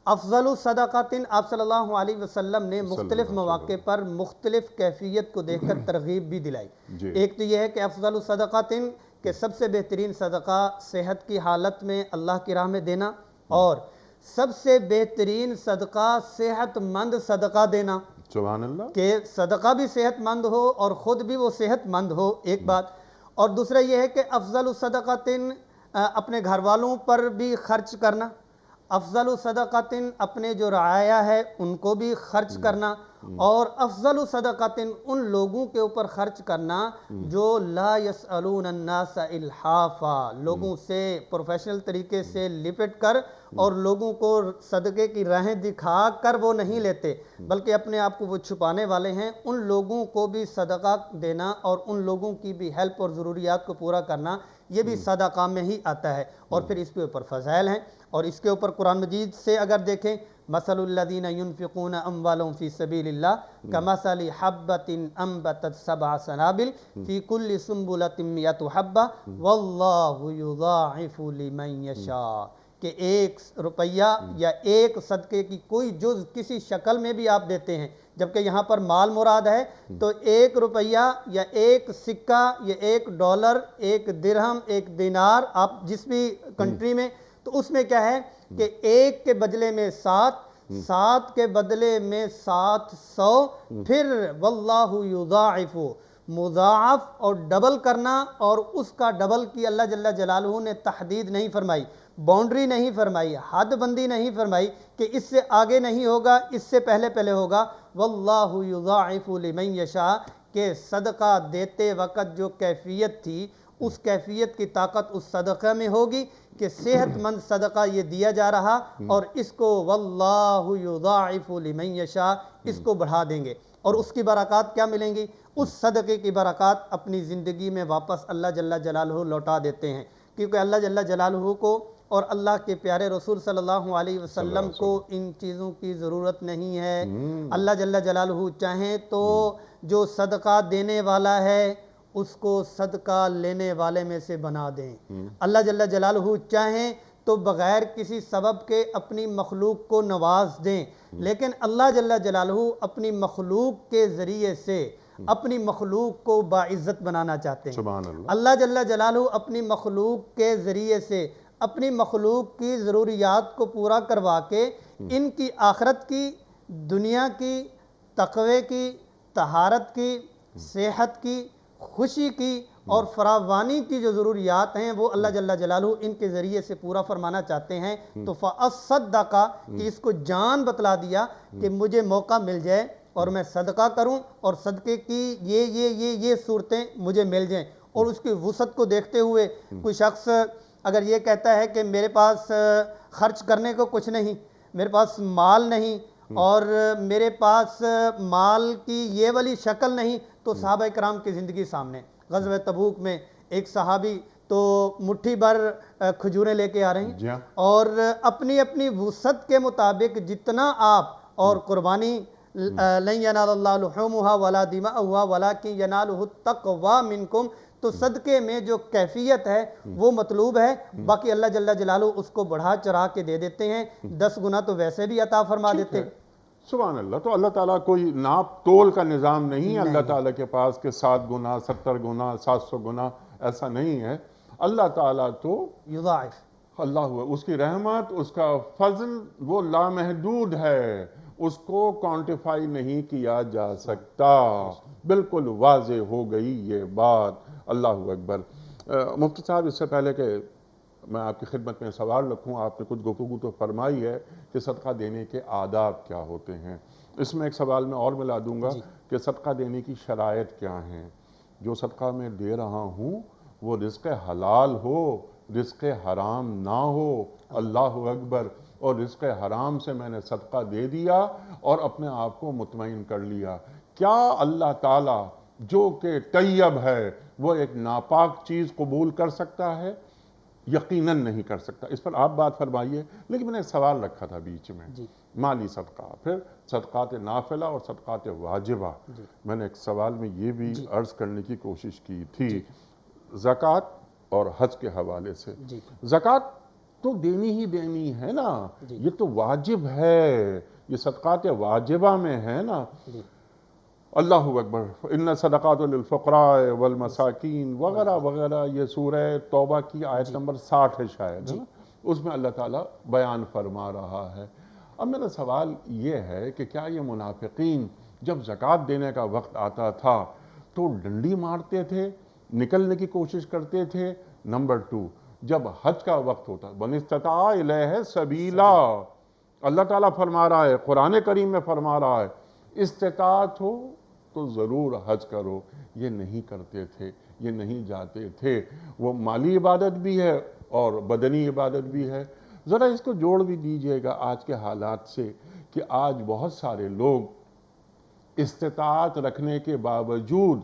افضل صدقات، آپ صلی اللہ علیہ وسلم نے مختلف مواقع پر مختلف کیفیت کو دیکھ کر ترغیب بھی دلائی۔ ایک تو یہ ہے کہ افضل صدقات کہ سب سے بہترین صدقہ صحت کی حالت میں اللہ کی راہ میں دینا، اور سب سے بہترین صدقہ صحت مند صدقہ دینا، سبحان اللہ، کہ صدقہ بھی صحت مند ہو اور خود بھی وہ صحت مند ہو، ایک بات۔ اور دوسرا یہ ہے کہ افضل صدقات اپنے گھر والوں پر بھی خرچ کرنا، افضل صدقات اپنے جو رعایا ہے ان کو بھی خرچ کرنا، اور افضل صدقات ان لوگوں کے اوپر خرچ کرنا جو لا یسألون الناس الحافا، لوگوں سے پروفیشنل طریقے سے لپٹ کر اور لوگوں کو صدقے کی راہیں دکھا کر وہ نہیں لیتے، بلکہ اپنے آپ کو وہ چھپانے والے ہیں، ان لوگوں کو بھی صدقہ دینا اور ان لوگوں کی بھی ہیلپ اور ضروریات کو پورا کرنا، یہ بھی صدقہ میں ہی آتا ہے۔ اور پھر اس کے اوپر فضائل ہیں، اور اس کے اوپر قرآن مجید سے اگر دیکھیں، مثل الذین ينفقون اموالهم فی سبیل اللہ کمثل حبۃ انبتت سبع سنابل فی کل سنبلۃ مئۃ حبۃ واللہ یضاعف لمن یشاء، کہ ایک روپیہ یا ایک صدقے کی کوئی جز کسی شکل میں بھی آپ دیتے ہیں، جبکہ یہاں پر مال مراد ہے، تو ایک روپیہ یا ایک سکہ یا ایک ڈالر، ایک درہم، ایک دینار، آپ جس بھی کنٹری میں، تو اس میں کیا ہے کہ ایک کے بدلے میں 7، 7 کے بدلے میں 700، پھر واللہ یضاعف، مضاعف اور ڈبل کرنا، اور اس کا ڈبل کی اللہ جل جلالہ نے تحدید نہیں فرمائی، باؤنڈری نہیں فرمائی، حد بندی نہیں فرمائی کہ اس سے آگے نہیں ہوگا، اس سے پہلے پہلے ہوگا۔ واللہ یضاعف لمن یشاء، کہ صدقہ دیتے وقت جو کیفیت تھی اس کیفیت کی طاقت اس صدقہ میں ہوگی کہ صحت مند صدقہ یہ دیا جا رہا، اور اس کو واللہ یضاعف لمن یشاء، اس کو بڑھا دیں گے، اور اس کی برکات کیا ملیں گی؟ اس صدقے کی برکات اپنی زندگی میں واپس اللہ جل جلالہ لوٹا دیتے ہیں، کیونکہ اللہ جل جلالہ کو اور اللہ کے پیارے رسول صلی اللہ علیہ وسلم کو ان چیزوں کی ضرورت نہیں ہے۔ اللہ جل جلالہ چاہیں تو جو صدقہ دینے والا ہے اس کو صدقہ لینے والے میں سے بنا دیں، اللہ جل جلالہ چاہیں تو بغیر کسی سبب کے اپنی مخلوق کو نواز دیں، لیکن اللہ جل جلالہ اپنی مخلوق کے ذریعے سے اپنی مخلوق کو باعزت بنانا چاہتے ہیں۔ سبحان اللہ، اللہ جل جلالہ اپنی مخلوق کے ذریعے سے اپنی مخلوق کی ضروریات کو پورا کروا کے ان کی آخرت کی، دنیا کی، تقوی کی، طہارت کی، صحت کی، خوشی کی اور فراوانی کی جو ضروریات ہیں وہ اللہ جل جلالہ ان کے ذریعے سے پورا فرمانا چاہتے ہیں۔ تو فَأَصَّدَّقَ، کہ اس کو جان بتلا دیا کہ مجھے موقع مل جائے اور میں صدقہ کروں اور صدقے کی یہ صورتیں مجھے مل جائیں، اور اس کی وسعت کو دیکھتے ہوئے کوئی شخص اگر یہ کہتا ہے کہ میرے پاس خرچ کرنے کو کچھ نہیں، میرے پاس مال نہیں، اور میرے پاس مال کی یہ والی شکل نہیں، تو صحابہ کرام کی زندگی سامنے، غزوہ تبوک میں ایک صحابی تو مٹھی بھر کھجوریں لے کے آ رہے ہیں، اور اپنی اپنی وسعت کے مطابق جتنا آپ، اور قربانی لن ینال اللہ لحومها ولا دماؤها ولکن ینالہ التقوی منکم، تو صدقے میں جو کیفیت ہے وہ مطلوب ہے، باقی اللہ جل جلالہ اس کو بڑھا چڑھا کے دے دیتے ہیں، 10 گنا تو ویسے بھی عطا فرما دیتے ہیں۔ سبحان اللہ۔ تو اللہ تعالیٰ کوئی ناپ تول کا نظام نہیں ہے اللہ تعالیٰ کے پاس کہ 7 گنا 70 گنا 700 گنا، ایسا نہیں ہے۔ اللہ تعالیٰ تو یضاعف، اللہ ہوا، اس کی رحمت، اس کا فضل وہ لامحدود ہے، اس کو کوانٹیفائی نہیں کیا جا سکتا۔ بالکل واضح ہو گئی یہ بات۔ اللہ اکبر۔ مفتی صاحب، اس سے پہلے کہ میں آپ کی خدمت میں سوال رکھوں، آپ نے کچھ گفتگو تو فرمائی ہے کہ صدقہ دینے کے آداب کیا ہوتے ہیں، اس میں ایک سوال میں اور ملا دوں گا کہ صدقہ دینے کی شرائط کیا ہیں۔ جو صدقہ میں دے رہا ہوں وہ رزق حلال ہو، رزق حرام نہ ہو۔ اللہ اکبر۔ اور رزق حرام سے میں نے صدقہ دے دیا اور اپنے آپ کو مطمئن کر لیا، کیا اللہ تعالیٰ جو کہ طیب ہے وہ ایک ناپاک چیز قبول کر سکتا ہے؟ یقیناً نہیں کر سکتا۔ اس پر آپ بات فرمائیے۔ لیکن میں نے ایک سوال رکھا تھا بیچ میں، مالی صدقہ، پھر صدقات نافلہ اور صدقات واجبہ۔ میں نے ایک سوال میں یہ بھی عرض کرنے کی کوشش کی تھی زکوٰۃ اور حج کے حوالے سے۔ زکوٰۃ تو دینی ہی دینی ہے نا، یہ تو واجب ہے، یہ صدقات واجبہ میں ہے نا۔ اللہ اکبر۔ ان صدقات للفقراء والمساکین وغیرہ وغیرہ، یہ سورہ توبہ کی آیت نمبر 60 ہے شاید، اس میں اللہ تعالیٰ بیان فرما رہا ہے۔ اب میرا سوال یہ ہے کہ کیا یہ منافقین جب زکوٰۃ دینے کا وقت آتا تھا تو ڈنڈی مارتے تھے، نکلنے کی کوشش کرتے تھے؟ نمبر 2، جب حج کا وقت ہوتا، من استطاع الیہ سبیلا، اللہ تعالیٰ فرما رہا ہے، قرآن کریم میں فرما رہا ہے استطاعت ہو تو ضرور حج کرو۔ یہ نہیں کرتے تھے، یہ نہیں جاتے تھے۔ وہ مالی عبادت بھی ہے اور بدنی عبادت بھی ہے۔ ذرا اس کو جوڑ بھی دیجئے گا آج کے حالات سے کہ آج بہت سارے لوگ استطاعت رکھنے کے باوجود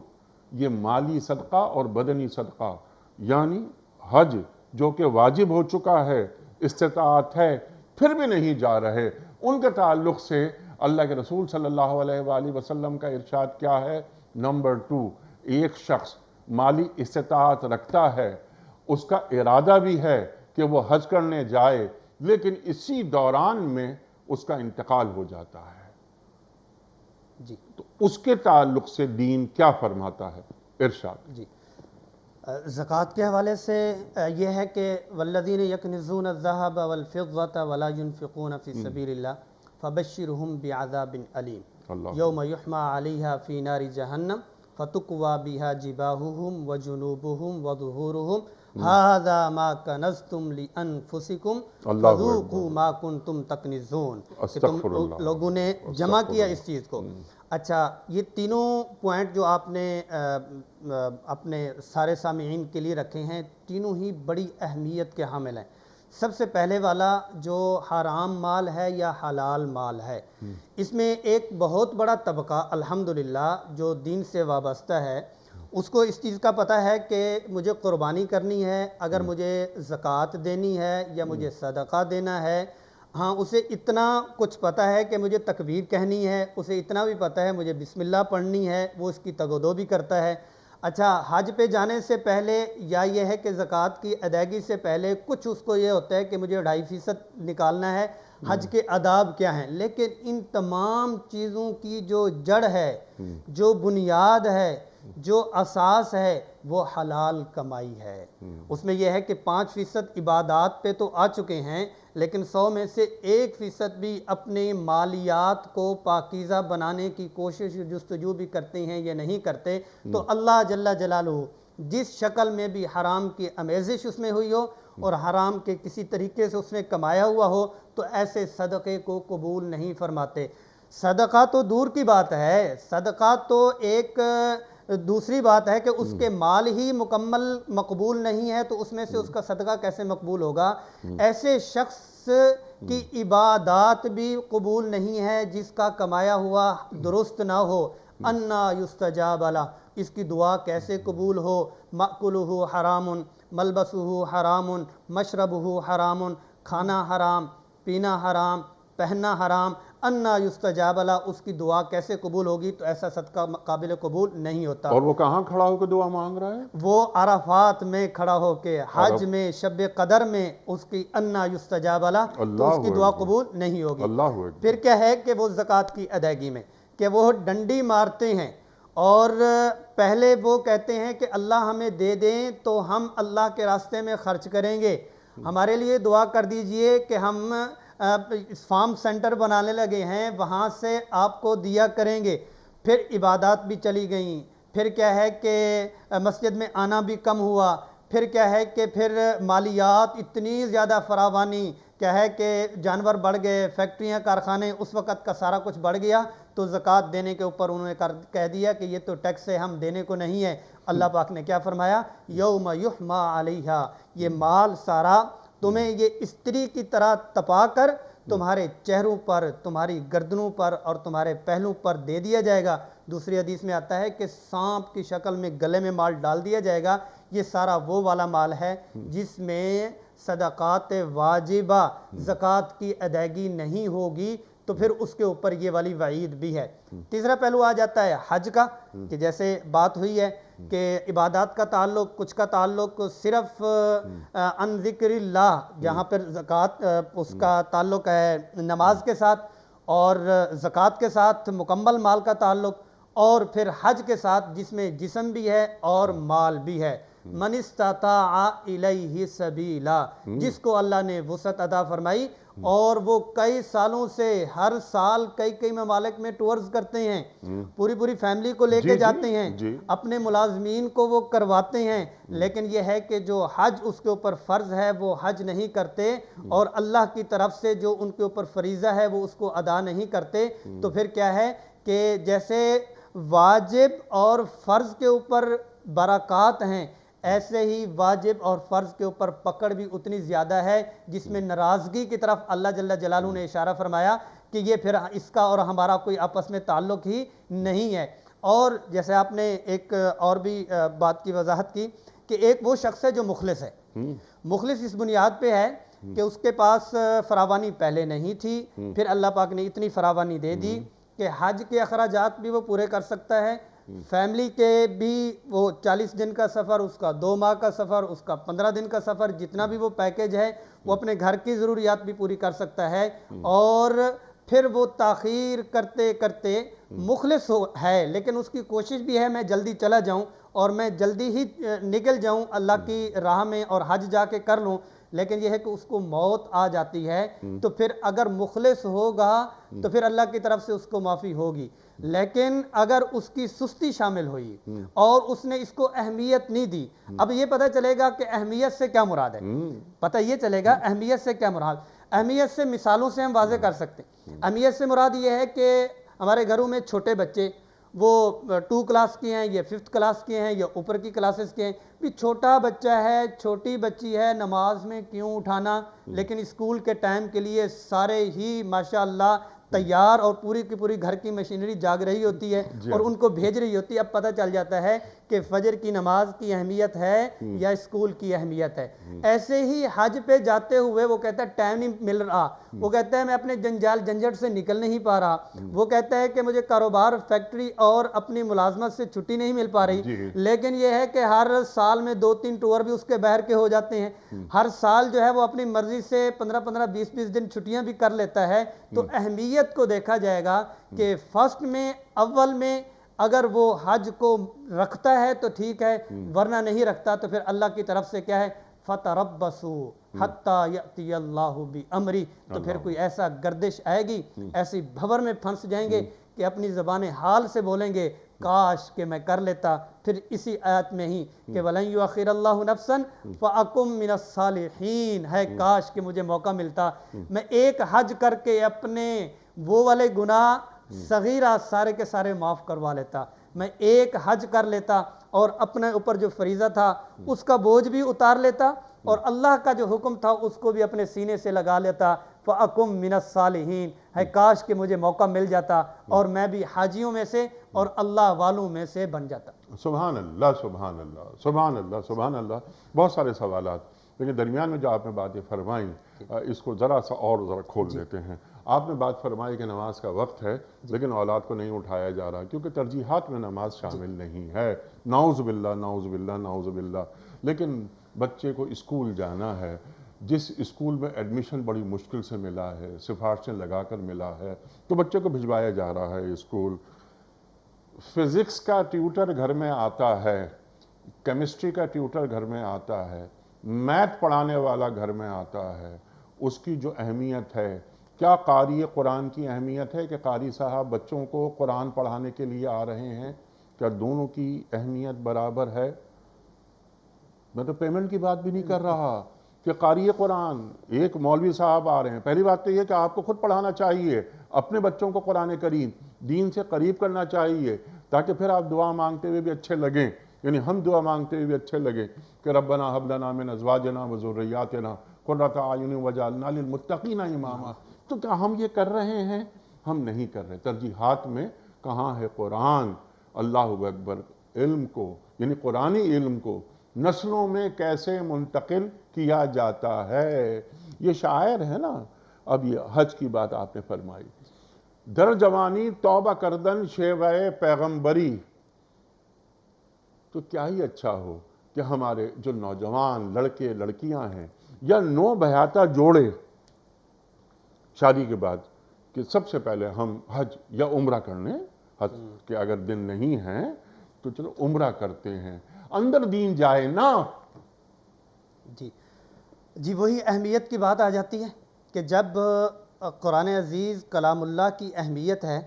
یہ مالی صدقہ اور بدنی صدقہ، یعنی حج جو کہ واجب ہو چکا ہے، استطاعت ہے، پھر بھی نہیں جا رہے۔ ان کے تعلق سے اللہ کے رسول صلی اللہ علیہ وآلہ وسلم کا ارشاد کیا ہے؟ نمبر 2، ایک شخص مالی استطاعت رکھتا ہے، اس کا ارادہ بھی ہے کہ وہ حج کرنے جائے، لیکن اسی دوران میں اس کا انتقال ہو جاتا ہے، تو اس کے تعلق سے دین کیا فرماتا ہے؟ ارشاد۔ زکوٰۃ کے حوالے سے یہ ہے کہ والذین یکنزون الذہب والفضة ولا ينفقون فی سبیل اللہ فبشرہم بعذاب علیم یوم یحمى علیہا فی نار جہنم فتکوی بہا جباہہم وجنوبہم وظہورہم ھذا ما کنزتم لانفسکم فذوقوا ما کنتم تکنزون۔ کہ تم لوگوں نے جمع کیا اس چیز کو۔ اچھا، یہ تینوں پوائنٹ جو آپ نے اپنے سارے سامعین کے لیے رکھے ہیں، تینوں ہی بڑی اہمیت کے حامل ہیں۔ سب سے پہلے والا جو حرام مال ہے یا حلال مال ہے، اس میں ایک بہت بڑا طبقہ الحمدللہ جو دین سے وابستہ ہے، اس کو اس چیز کا پتہ ہے کہ مجھے قربانی کرنی ہے، اگر مجھے زکوٰۃ دینی ہے یا مجھے صدقہ دینا ہے، ہاں اسے اتنا کچھ پتہ ہے کہ مجھے تکبیر کہنی ہے، اسے اتنا بھی پتہ ہے مجھے بسم اللہ پڑھنی ہے، وہ اس کی تگودو بھی کرتا ہے۔ اچھا، حج پہ جانے سے پہلے یا یہ ہے کہ زکوٰۃ کی ادائیگی سے پہلے کچھ اس کو یہ ہوتا ہے کہ مجھے 2.5% نکالنا ہے، حج کے آداب کیا ہیں، لیکن ان تمام چیزوں کی جو جڑ ہے، جو بنیاد ہے، جو اساس ہے، وہ حلال کمائی ہے۔ اس میں یہ ہے کہ 5% عبادات پہ تو آ چکے ہیں، لیکن 100 میں سے 1% بھی اپنے مالیات کو پاکیزہ بنانے کی کوشش جستجو بھی کرتے ہیں یا نہیں کرتے، تو اللہ جل جلالہ جس شکل میں بھی حرام کی آمیزش اس میں ہوئی ہو اور حرام کے کسی طریقے سے اس نے کمایا ہوا ہو، تو ایسے صدقے کو قبول نہیں فرماتے۔ صدقہ تو دور کی بات ہے، صدقہ تو ایک دوسری بات ہے کہ اس کے مال ہی مکمل مقبول نہیں ہے، تو اس میں سے اس کا صدقہ کیسے مقبول ہوگا؟ ایسے شخص کی عبادات بھی قبول نہیں ہے جس کا کمایا ہوا درست نہ ہو۔ انا یستجاب لہ، اس کی دعا کیسے قبول ہو؟ مأکلہ حرام، ملبسہ حرام، مشربہ حرام، کھانا حرام، پینا حرام، پہننا حرام۔ انا یستجاب لہ، اس کی دعا کیسے قبول ہوگی؟ تو ایسا صدقہ قابل قبول نہیں ہوتا۔ اور وہ کہاں کھڑا ہو کے دعا مانگ رہا ہے؟ وہ عرفات میں کھڑا ہو کے، حج میں، شب قدر میں، اس کی انا یستجاب لہ، تو اس کی دعا قبول نہیں ہوگی۔ اللہ اکبر۔ پھر کیا ہے کہ وہ زکوٰۃ کی ادائیگی میں، کہ وہ ڈنڈی مارتے ہیں اور پہلے وہ کہتے ہیں کہ اللہ ہمیں دے دیں تو ہم اللہ کے راستے میں خرچ کریں گے، ہمارے لیے دعا کر دیجئے کہ ہم فارم سینٹر بنانے لگے ہیں، وہاں سے آپ کو دیا کریں گے۔ پھر عبادات بھی چلی گئیں، پھر کیا ہے کہ مسجد میں آنا بھی کم ہوا، پھر کیا ہے کہ پھر مالیات اتنی زیادہ فراوانی، کیا ہے کہ جانور بڑھ گئے، فیکٹریاں، کارخانے، اس وقت کا سارا کچھ بڑھ گیا، تو زکوٰۃ دینے کے اوپر انہوں نے کہہ دیا کہ یہ تو ٹیکس ہے، ہم دینے کو نہیں ہے۔ اللہ پاک نے کیا فرمایا؟ یوم یحما علیہا، یہ مال سارا تمہیں یہ استری کی طرح تپا کر تمہارے چہروں پر، تمہاری گردنوں پر اور تمہارے پہلوں پر دے دیا جائے گا۔ دوسری حدیث میں آتا ہے کہ سانپ کی شکل میں گلے میں مال ڈال دیا جائے گا۔ یہ سارا وہ والا مال ہے جس میں صدقات واجبہ، زکوٰۃ کی ادائیگی نہیں ہوگی، تو پھر اس کے اوپر یہ والی وعید بھی ہے۔ تیسرا پہلو آ جاتا ہے حج کا، کہ جیسے بات ہوئی ہے کہ عبادات کا تعلق، کچھ کا تعلق صرف عن ذکر اللہ، جہاں پر زکوٰۃ اس کا تعلق ہے نماز کے ساتھ، اور زکوٰۃ کے ساتھ مکمل مال کا تعلق، اور پھر حج کے ساتھ جس میں جسم بھی ہے اور مال بھی ہے۔ من استطاع الیہ سبیلا، جس کو اللہ نے وسعت عطا فرمائی، اور وہ کئی سالوں سے ہر سال کئی ممالک میں ٹورز کرتے ہیں، پوری فیملی کو لے کے جاتے ہیں، اپنے ملازمین کو وہ کرواتے ہیں، لیکن یہ ہے کہ جو حج اس کے اوپر فرض ہے وہ حج نہیں کرتے، اور اللہ کی طرف سے جو ان کے اوپر فریضہ ہے وہ اس کو ادا نہیں کرتے، تو پھر کیا ہے کہ جیسے واجب اور فرض کے اوپر برکات ہیں، ایسے ہی واجب اور فرض کے اوپر پکڑ بھی اتنی زیادہ ہے، جس میں ناراضگی کی طرف اللہ جل جلالہ نے اشارہ فرمایا کہ یہ پھر اس کا اور ہمارا کوئی آپس میں تعلق ہی نہیں ہے۔ اور جیسے آپ نے ایک اور بھی بات کی وضاحت کی کہ ایک وہ شخص ہے جو مخلص ہے، مخلص اس بنیاد پہ ہے کہ اس کے پاس فراوانی پہلے نہیں تھی، پھر اللہ پاک نے اتنی فراوانی دے دی کہ حج کے اخراجات بھی وہ پورے کر سکتا ہے، فیملی کے بھی، وہ 40 دن کا سفر، اس کا 2 ماہ کا سفر، اس کا 15 دن کا سفر، جتنا بھی وہ پیکج ہے وہ اپنے گھر کی ضروریات بھی پوری کر سکتا ہے، اور پھر وہ تاخیر کرتے کرتے مخلص ہے، لیکن اس کی کوشش بھی ہے میں جلدی چلا جاؤں اور میں جلدی ہی نکل جاؤں اللہ کی راہ میں اور حج جا کے کر لوں، لیکن یہ ہے کہ اس کو موت آ جاتی ہے، تو پھر اگر مخلص ہوگا تو پھر اللہ کی طرف سے اس کو معافی ہوگی، لیکن اگر اس کی سستی شامل ہوئی اور اس نے اس کو اہمیت نہیں دی، اب یہ پتہ چلے گا کہ اہمیت سے کیا مراد ہے، پتہ یہ چلے گا اہمیت سے کیا مراد، اہمیت سے مثالوں سے ہم واضح کر سکتے ہیں۔ اہمیت سے مراد یہ ہے کہ ہمارے گھروں میں چھوٹے بچے، وہ 2 کلاس کے ہیں یا 5th کلاس کے ہیں یا اوپر کی کلاسز کے ہیں، بھی چھوٹا بچہ ہے، چھوٹی بچی ہے، نماز میں کیوں اٹھانا، لیکن اسکول کے ٹائم کے لیے سارے ہی ماشاءاللہ تیار، اور پوری کی پوری گھر کی مشینری جاگ رہی ہوتی ہے اور ان کو بھیج رہی ہوتی ہے۔ اب پتہ چل جاتا ہے کہ فجر کی نماز کی اہمیت ہے یا اسکول کی اہمیت ہے۔ ایسے ہی حج پہ جاتے ہوئے وہ کہتا ہے ٹائم نہیں مل رہا، وہ کہتا ہے میں اپنے جنجال جھنجھٹ سے نکل نہیں پا رہا، وہ کہتا ہے کہ مجھے کاروبار، فیکٹری اور اپنی ملازمت سے چھٹی نہیں مل پا رہی، لیکن یہ ہے کہ ہر سال میں 2-3 ٹور بھی اس کے باہر کے ہو جاتے ہیں، ہر سال جو ہے وہ اپنی مرضی سے 15-15 20-20 دن چھٹیاں بھی کر لیتا ہے۔ تو اہمیت کو دیکھا جائے گا کہ فرسٹ میں، اول میں اگر وہ حج کو رکھتا ہے تو ٹھیک ہے، ورنہ نہیں رکھتا تو پھر اللہ کی طرف سے کیا ہے، فَتَرَبَّصُوا حَتَّى يَأْتِيَ اللَّهُ بِأَمْرِهِ، تو پھر کوئی ایسا گردش آئے گی، ایسی بھور میں پھنس جائیں گے کہ اپنی زبان حال سے بولیں گے کاش کہ میں کر لیتا۔ پھر اسی آیت میں ہی کہ وَلَن يُؤَخِّرَ اللَّهُ نَفْسًا فَأَكُن مِّنَ الصَّالِحِينَ، ہے کاش کہ مجھے موقع ملتا، میں ایک حج کر کے اپنے وہ والے گناہ صغیرہ سارے کے سارے معاف کروا لیتا، میں ایک حج کر لیتا اور اپنے اوپر جو فریضہ تھا اس کا بوجھ بھی اتار لیتا، اور اللہ کا جو حکم تھا اس کو بھی اپنے سینے سے لگا لیتا۔ فَأَكُن مِّنَ الصَّالِحِينَ، ہے کاش کہ مجھے موقع مل جاتا اور میں بھی حاجیوں میں سے اور اللہ والوں میں سے بن جاتا۔ سبحان اللہ، سبحان اللہ، سبحان اللہ، سبحان اللہ۔ بہت سارے سوالات، لیکن درمیان میں جو آپ نے باتیں فرمائیں اس کو ذرا سا اور ذرا کھول دیتے ہیں۔ آپ نے بات فرمائی کہ نماز کا وقت ہے لیکن اولاد کو نہیں اٹھایا جا رہا کیونکہ ترجیحات میں نماز شامل نہیں ہے. نعوذ باللہ نعوذ باللہ نعوذ باللہ. لیکن بچے کو اسکول جانا ہے، جس اسکول میں ایڈمیشن بڑی مشکل سے ملا ہے، سفارشیں لگا کر ملا ہے، تو بچے کو بھجوایا جا رہا ہے اسکول. فزکس کا ٹیوٹر گھر میں آتا ہے، کیمسٹری کا ٹیوٹر گھر میں آتا ہے، میتھ پڑھانے والا گھر میں آتا ہے. اس کی جو اہمیت ہے، کیا قاری قرآن کی اہمیت ہے کہ قاری صاحب بچوں کو قرآن پڑھانے کے لیے آ رہے ہیں؟ کیا دونوں کی اہمیت برابر ہے؟ میں تو پیمنٹ کی بات بھی نہیں کر رہا کہ قاری قرآن ایک مولوی صاحب آ رہے ہیں. پہلی بات تو یہ کہ آپ کو خود پڑھانا چاہیے، اپنے بچوں کو قرآن کریم دین سے قریب کرنا چاہیے تاکہ پھر آپ دعا مانگتے ہوئے بھی اچھے لگیں. یعنی ہم دعا مانگتے ہوئے بھی اچھے لگیں کہ ربنا ہب لنا من ازواجنا و ذریاتنا قرۃ اعین واجعلنا للمتقین اماما. تو کیا ہم یہ کر رہے ہیں؟ ہم نہیں کر رہے. ترجیحات میں کہاں ہے قرآن؟ اللہ اکبر. علم کو یعنی قرآنی علم کو نسلوں میں کیسے منتقل کیا جاتا ہے؟ یہ شاعر ہے نا. اب یہ حج کی بات آپ نے فرمائی، در جوانی توبہ کردن شیوہ پیغمبری. تو کیا ہی اچھا ہو کہ ہمارے جو نوجوان لڑکے لڑکیاں ہیں یا نو بہاتا جوڑے شادی کے بعد کہ سب سے پہلے ہم حج یا عمرہ کرنے، حج کے اگر دن نہیں ہیں تو چلو عمرہ کرتے ہیں، اندر دین جائے نا. جی وہی اہمیت کی بات آ جاتی ہے کہ جب قرآن عزیز کلام اللہ کی اہمیت ہے،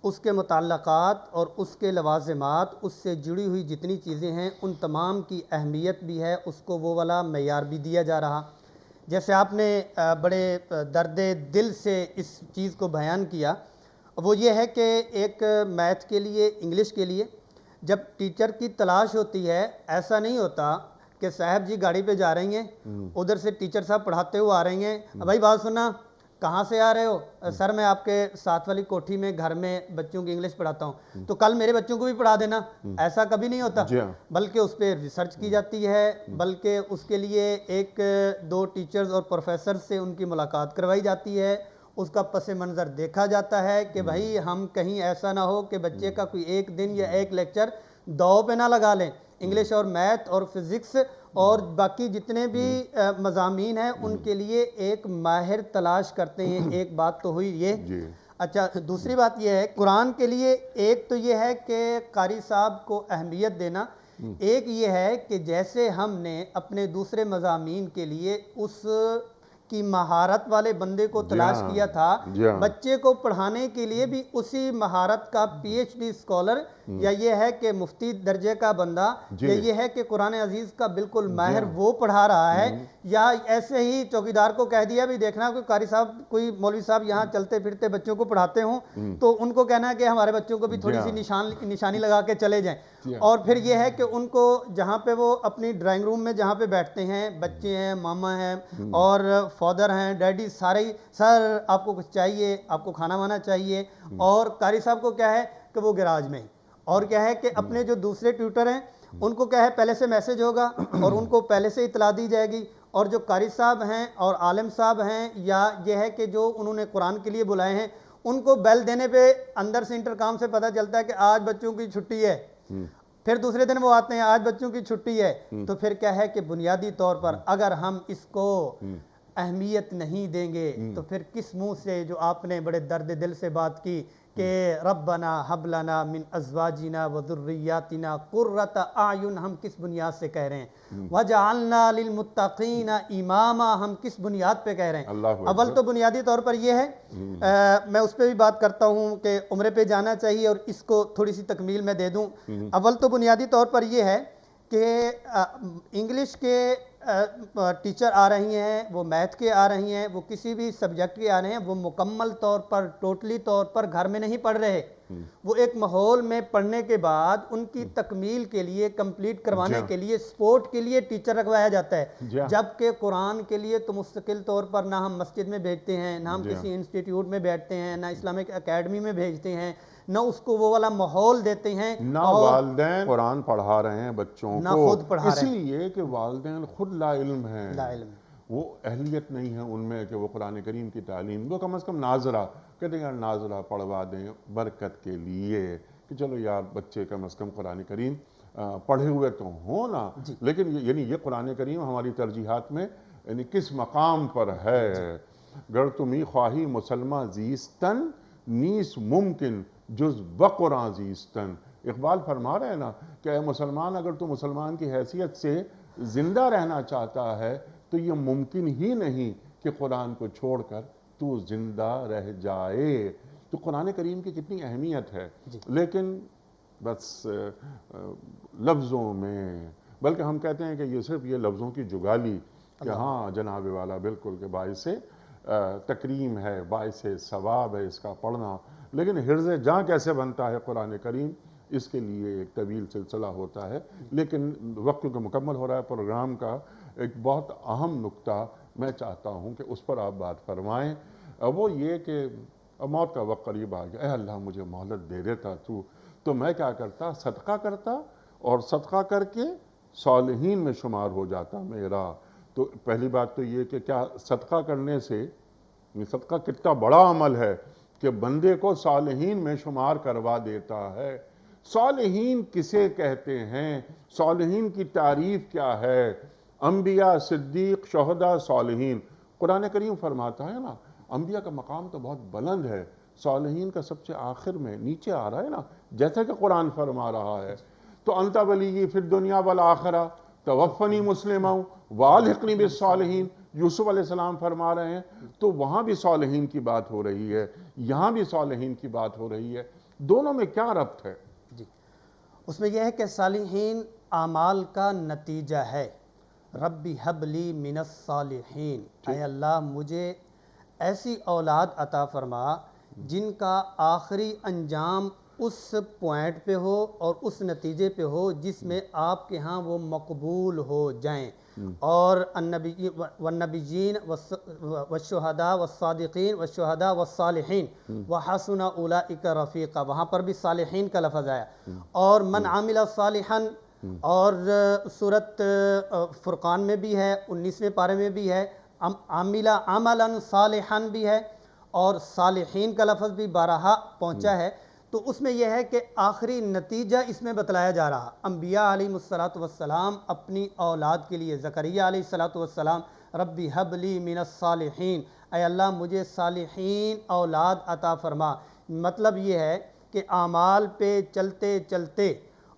اس کے متعلقات اور اس کے لوازمات، اس سے جڑی ہوئی جتنی چیزیں ہیں ان تمام کی اہمیت بھی ہے، اس کو وہ والا معیار بھی دیا جا رہا. جیسے آپ نے بڑے درد دل سے اس چیز کو بیان کیا، وہ یہ ہے کہ ایک میتھ کے لیے، انگلش کے لیے جب ٹیچر کی تلاش ہوتی ہے، ایسا نہیں ہوتا کہ صاحب جی گاڑی پہ جا رہی ہیں، ادھر سے ٹیچر صاحب پڑھاتے ہوئے آ رہی ہیں، بھائی بات سننا، کہاں سے آ رہے ہو؟ سر میں آپ کے ساتھ والی کوٹھی میں گھر میں بچوں کی انگلش پڑھاتا ہوں، تو کل میرے بچوں کو بھی پڑھا دینا. ایسا کبھی نہیں ہوتا، بلکہ اس پہ ریسرچ کی جاتی ہے، بلکہ اس کے لیے ایک دو ٹیچرز اور پروفیسر سے ان کی ملاقات کروائی جاتی ہے، اس کا پس منظر دیکھا جاتا ہے کہ بھائی ہم کہیں ایسا نہ ہو کہ بچے کا کوئی ایک دن یا ایک لیکچر دو پہ نہ لگا لیں. انگلش اور میتھ اور فزکس اور باقی جتنے بھی مضامین ہیں ان کے لیے ایک ماہر تلاش کرتے ہیں. ایک بات تو ہوئی یہ. اچھا دوسری بات یہ ہے قرآن کے لیے، ایک تو یہ ہے کہ قاری صاحب کو اہمیت دینا، ایک یہ ہے کہ جیسے ہم نے اپنے دوسرے مضامین کے لیے اس کی مہارت والے بندے کو تلاش کیا تھا، بچے کو پڑھانے کے لیے بھی اسی مہارت کا پی ایچ ڈی اسکالر یا یہ ہے کہ مفتی درجے کا بندہ یا یہ ہے کہ قرآن عزیز کا بالکل ماہر وہ پڑھا رہا ہے، یا ایسے ہی چوکیدار کو کہہ دیا بھی دیکھنا کوئی قاری صاحب کوئی مولوی صاحب یہاں چلتے پھرتے بچوں کو پڑھاتے ہوں تو ان کو کہنا ہے کہ ہمارے بچوں کو بھی تھوڑی سی نشانی لگا کے چلے جائیں. اور پھر یہ ہے کہ ان کو جہاں پہ وہ اپنی ڈرائنگ روم میں جہاں پہ بیٹھتے ہیں، بچے ہیں، ماما ہیں اور فادر ہیں، ڈیڈی سارے ہی، سر آپ کو کچھ چاہیے، آپ کو کھانا وانا چاہیے، اور قاری صاحب کو کیا ہے کہ وہ گراج میں، اور کیا ہے کہ اپنے جو دوسرے ٹیوٹر ہیں ان کو کیا ہے پہلے سے میسج ہوگا اور ان کو پہلے سے اطلاع دی جائے گی، اور جو قاری صاحب ہیں اور عالم صاحب ہیں یا یہ ہے کہ جو انہوں نے قرآن کے لیے بلائے ہیں ان کو بیل دینے پہ اندر سے انٹرکام سے پتہ چلتا ہے کہ آج بچوں کی چھٹی ہے. پھر دوسرے دن وہ آتے ہیں آج بچوں کی چھٹی ہے. تو پھر کیا ہے کہ بنیادی طور پر اگر ہم اس کو اہمیت نہیں دیں گے تو پھر کس منہ سے، جو آپ نے بڑے درد دل سے بات کی کہ ربنا حب لنا من ازواجنا و ذریاتنا قرۃ اعین، ہم کس بنیاد سے کہہ رہے ہیں؟ وجعلنا للمتقین اماما، ہم کس بنیاد پہ کہہ رہے ہیں؟ اول تو بنیادی طور پر یہ ہے، میں اس پہ بھی بات کرتا ہوں کہ عمرے پہ جانا چاہیے اور اس کو تھوڑی سی تکمیل میں دے دوں. اول تو بنیادی طور پر یہ ہے کہ انگلش کے ٹیچر آ رہی ہیں، وہ میتھ کے آ رہی ہیں، وہ کسی بھی سبجیکٹ کے آ رہے ہیں، وہ مکمل طور پر ٹوٹلی طور پر گھر میں نہیں پڑھ رہے، وہ ایک ماحول میں پڑھنے کے بعد ان کی تکمیل کے لیے، کمپلیٹ کروانے کے لیے سپورٹ کے لیے ٹیچر رکھوایا جاتا ہے. جبکہ قرآن کے لیے تو مستقل طور پر نہ ہم مسجد میں بھیجتے ہیں، نہ ہم کسی انسٹیٹیوٹ میں بیٹھتے ہیں، نہ اسلامک اکیڈمی میں بھیجتے ہیں، نہ اس کو وہ والا ماحول دیتے ہیں، نہ والدین قرآن پڑھا رہے ہیں بچوں نہ کو، خود پڑھا رہے ہیں. اسی لیے کہ والدین خود لا علم ہیں. وہ اہلیت نہیں ہے ان میں کہ وہ قرآن کریم کی تعلیم، وہ کم از کم ناظرہ کہتے ہیں یار ناظرہ پڑھوا دیں برکت کے لیے کہ چلو یار بچے کم از کم قرآن کریم پڑھے ہوئے تو ہوں نا، لیکن یعنی یہ قرآن کریم ہماری ترجیحات میں یعنی کس مقام پر ہے؟ گر تمی خواہی مسلمہ زیستن نیس ممکن جز بقرآن زیستن. اقبال فرما رہے ہیں نا کہ اے مسلمان، اگر تو مسلمان کی حیثیت سے زندہ رہنا چاہتا ہے تو یہ ممکن ہی نہیں کہ قرآن کو چھوڑ کر تو زندہ رہ جائے. تو قرآن کریم کی کتنی اہمیت ہے، لیکن بس لفظوں میں، بلکہ ہم کہتے ہیں کہ یہ صرف یہ لفظوں کی جگالی کہ ہاں جناب والا بالکل کہ باعث تکریم ہے، باعث ثواب ہے اس کا پڑھنا، لیکن حرز جاں کیسے بنتا ہے قرآن کریم، اس کے لیے ایک طویل سلسلہ ہوتا ہے. لیکن وقت کا مکمل ہو رہا ہے پروگرام کا، ایک بہت اہم نکتہ میں چاہتا ہوں کہ اس پر آپ بات فرمائیں، وہ یہ کہ موت کا وقت قریب آ گیا، اے اللہ مجھے مہلت دے دیتا تو میں کیا کرتا، صدقہ کرتا اور صدقہ کر کے صالحین میں شمار ہو جاتا میرا. تو پہلی بات تو یہ کہ کیا صدقہ کرنے سے، صدقہ کتنا بڑا عمل ہے کہ بندے کو صالحین میں شمار کروا دیتا ہے. صالحین کسے کہتے ہیں؟ صالحین کی تعریف کیا ہے؟ انبیاء، صدیق، شہداء، صالحین. قرآن کریم فرماتا ہے نا انبیاء کا مقام تو بہت بلند ہے، صالحین کا سب سے آخر میں نیچے آ رہا ہے نا، جیسا کہ قرآن فرما رہا ہے. تو انت ولی فی الدنیا والآخرہ توفنی مسلما والحقنی بالصالحین، یوسف علیہ السلام فرما رہے ہیں. تو وہاں بھی صالحین کی بات ہو رہی ہے، یہاں بھی صالحین کی بات ہو رہی ہے. دونوں میں کیا ربط ہے؟ جی، اس میں یہ ہے کہ صالحین اعمال کا نتیجہ ہے. ربی حب لی من الصالحین، اے اللہ مجھے ایسی اولاد عطا فرما جن کا آخری انجام اس پوائنٹ پہ ہو اور اس نتیجے پہ ہو جس میں آپ کے ہاں وہ مقبول ہو جائیں. اور والنبیین والشہداء والصادقین والشہداء والصالحین وحسن اولئک رفیقا، وہاں پر بھی صالحین کا لفظ آیا. اور من عمل صالحا، اور سورۃ فرقان میں بھی ہے، 19ویں پارے میں بھی ہے، عمل عملا صالحا بھی ہے، اور صالحین کا لفظ بھی بارہا پہنچا ہے. تو اس میں یہ ہے کہ آخری نتیجہ اس میں بتلایا جا رہا. انبیاء علیہ السلام اپنی اولاد کے لیے، زکریا علیہ السلام ربی حب لی من الصالحین، اے اللہ مجھے صالحین اولاد عطا فرما. مطلب یہ ہے کہ اعمال پہ چلتے چلتے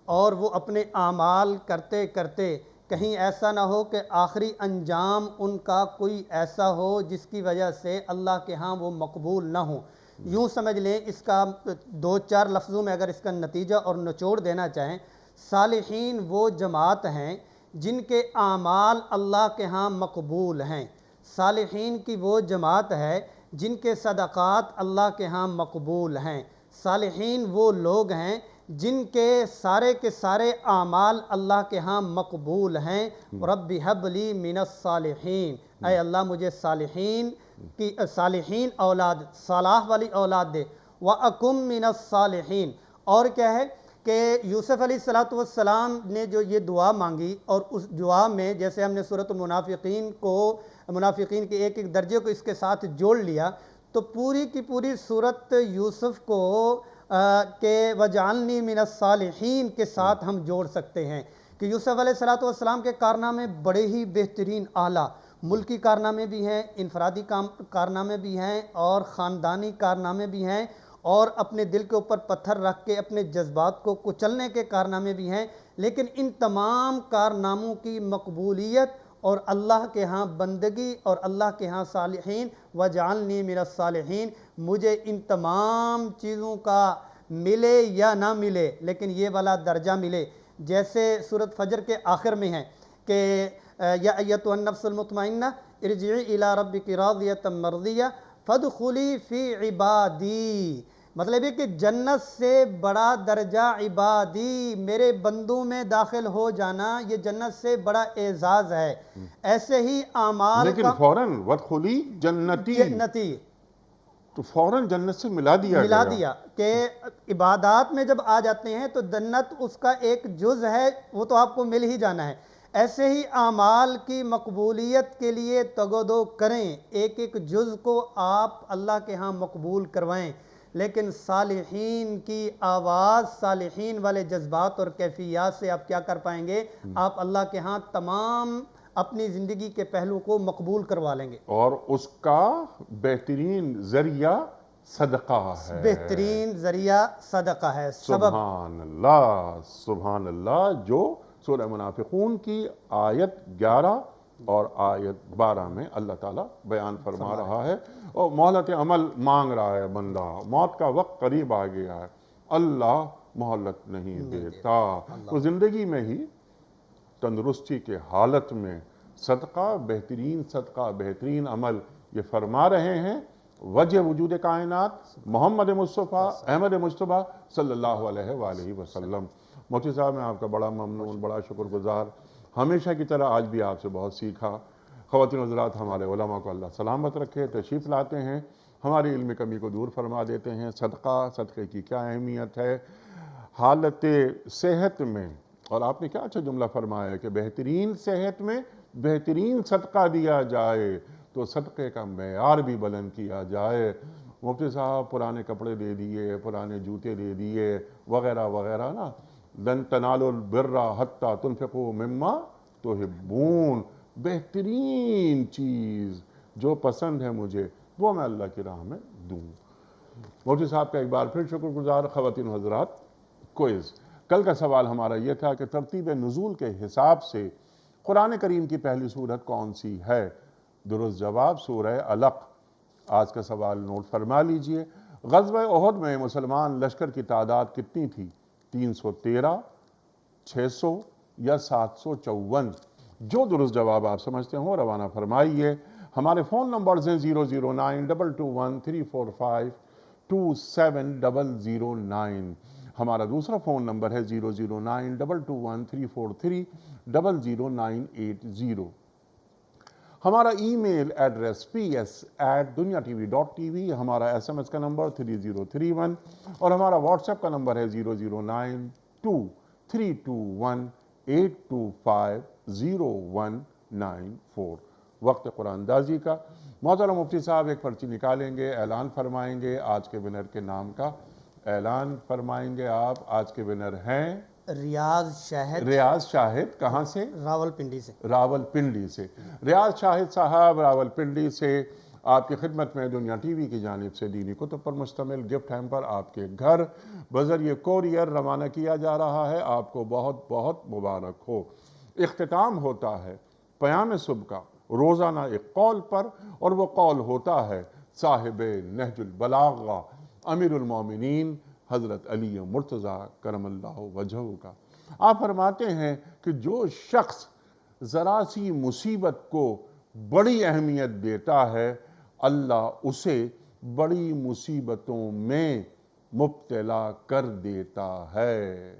اور وہ اپنے اعمال کرتے کرتے کہیں ایسا نہ ہو کہ آخری انجام ان کا کوئی ایسا ہو جس کی وجہ سے اللہ کے ہاں وہ مقبول نہ ہوں. یوں سمجھ لیں، اس کا دو چار لفظوں میں اگر اس کا نتیجہ اور نچوڑ دینا چاہیں، صالحین وہ جماعت ہیں جن کے اعمال اللہ کے ہاں مقبول ہیں. صالحین کی وہ جماعت ہے جن کے صدقات اللہ کے ہاں مقبول ہیں. صالحین وہ لوگ ہیں جن کے سارے اعمال اللہ کے ہاں مقبول ہیں. رب حب لی من الصالحین، اے اللہ مجھے صالحین اولاد، صلاح والی اولاد دے. وَأَكُمْ مِنَ الصَّالِحِينَ، اور کیا ہے کہ یوسف علیہ السلام نے جو یہ دعا مانگی، اور اس دعا میں جیسے ہم نے سورۃ منافقین کے ایک ایک درجے کو اس کے ساتھ جوڑ لیا، تو پوری کی پوری سورۃ یوسف کو کہ وَجَعَلْنِي مِنَ الصَّالِحِينَ کے ساتھ ہم جوڑ سکتے ہیں کہ یوسف علیہ السلام کے کارنامے بڑے ہی بہترین اعلیٰ، ملکی کارنامے بھی ہیں، انفرادی کارنامے بھی ہیں، اور خاندانی کارنامے بھی ہیں، اور اپنے دل کے اوپر پتھر رکھ کے اپنے جذبات کو کچلنے کے کارنامے بھی ہیں. لیکن ان تمام کارناموں کی مقبولیت اور اللہ کے ہاں بندگی اور اللہ کے ہاں صالحین، وَجَعَلْنِي مِنَ الصَّالِحِينَ، مجھے ان تمام چیزوں کا ملے یا نہ ملے لیکن یہ والا درجہ ملے. جیسے سورۃ فجر کے آخر میں ہے کہ یا ایتھا النفس المطمئنہ ارجعی الی ربک راضیۃ مرضیہ فادخلی فی عبادی. مطلب ہے کہ جنت سے بڑا درجہ عبادی، میرے بندوں میں داخل ہو جانا، یہ جنت سے بڑا اعزاز ہے. ایسے ہی اعمال لیکن کا فوراً وَادْخُلِي جنتی، تو فوراً جنت سے ملا دیا کہ عبادات میں جب آ جاتے ہیں تو جنت اس کا ایک جز ہے، وہ تو آپ کو مل ہی جانا ہے. ایسے ہی اعمال کی مقبولیت کے لیے تگودو کریں، ایک ایک جز کو آپ اللہ کے ہاں مقبول کروائیں، لیکن صالحین کی آواز، صالحین والے جذبات اور کیفیات سے آپ کیا کر پائیں گے؟ آپ اللہ کے ہاں تمام اپنی زندگی کے پہلو کو مقبول کروا لیں گے، اور اس کا بہترین ذریعہ صدقہ ہے۔ بہترین ذریعہ صدقہ ہے، سبب۔ سبحان اللہ، سبحان اللہ، جو سورہ منافقون کی آیت 11 اور آیت 12 میں اللہ تعالیٰ بیان فرما رہا ہے، اور مہلت عمل مانگ رہا ہے بندہ، موت کا وقت قریب آ گیا ہے، اللہ مہلت نہیں دیتا۔ تو زندگی میں ہی تندرستی کے حالت میں صدقہ، بہترین عمل یہ فرما رہے ہیں وجہ وجود کائنات محمد مصطفیٰ احمد مجتبیٰ صلی اللہ علیہ وآلہ وسلم۔ مفتی صاحب میں آپ کا بڑا ممنون، بڑا شکر گزار، ہمیشہ کی طرح آج بھی آپ سے بہت سیکھا۔ خواتین و حضرات، ہمارے علماء کو اللہ سلامت رکھے، تشریف لاتے ہیں، ہماری علمی کمی کو دور فرما دیتے ہیں۔ صدقے کی کیا اہمیت ہے حالت صحت میں، اور آپ نے کیا اچھا جملہ فرمایا ہے کہ بہترین صحت میں بہترین صدقہ دیا جائے تو صدقے کا معیار بھی بلند کیا جائے۔ مفتی صاحب پرانے کپڑے دے دیے، پرانے جوتے دے دیے وغیرہ وغیرہ نا، لن تنالوا البر حتی تنفقوا مما تحبون، بہترین چیز جو پسند ہے مجھے وہ میں اللہ کی راہ میں دوں۔ مفتی صاحب کا ایک بار پھر شکر گزار۔ خواتین و حضرات، کوئز کل کا سوال ہمارا یہ تھا کہ ترتیب نزول کے حساب سے قرآن کریم کی پہلی سورت کون سی ہے؟ درست جواب سورہ علق۔ آج کا سوال نوٹ فرما لیجئے۔ غزوہ احد میں مسلمان لشکر کی تعداد کتنی تھی؟ 313، 600 یا 754؟ جو درست جواب آپ سمجھتے ہوں روانہ فرمائیے۔ ہمارے فون نمبرز ہیں 0092213452709۔ ہمارا دوسرا فون نمبر ہے 009221343000980۔ ہمارا ای میل ایڈریس ps@duniatv.tv، ہمارا SMS کا نمبر 3031، اور ہمارا واٹس ایپ کا نمبر ہے 009232182509194۔ وقت قرآن دازی کا۔ محترم مفتی صاحب ایک پرچی نکالیں گے، اعلان فرمائیں گے آج کے ونر کے نام کا۔ اعلان فرمائیں گے آپ۔ آج کے ونر ہیں ریاض شاہد، ریاض شاہد۔ کہاں سے؟ راولپنڈی سے۔ راولپنڈی سے ریاض شاہد صاحب راولپنڈی سے آپ کی خدمت میں دنیا ٹی وی کی جانب سے دینی کتب پر مشتمل گفٹ ہیمپر آپ کے گھر بذریعہ کوریئر روانہ کیا جا رہا ہے۔ آپ کو بہت بہت مبارک ہو۔ اختتام ہوتا ہے پیام صبح کا روزانہ ایک قول پر، اور وہ قول ہوتا ہے صاحب نہج البلاغہ امیر المومنین حضرت علی مرتضیٰ کرم اللہ وجہہ کا۔ آپ فرماتے ہیں کہ جو شخص ذرا سی مصیبت کو بڑی اہمیت دیتا ہے، اللہ اسے بڑی مصیبتوں میں مبتلا کر دیتا ہے۔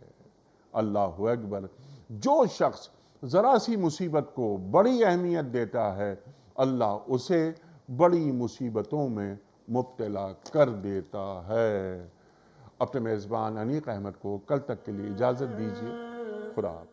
اللہ اکبر۔ جو شخص ذرا سی مصیبت کو بڑی اہمیت دیتا ہے، اللہ اسے بڑی مصیبتوں میں مبتلا کر دیتا ہے۔ اپنے میزبان انیق احمد کو کل تک کے لیے اجازت دیجیے۔ خدا حافظ۔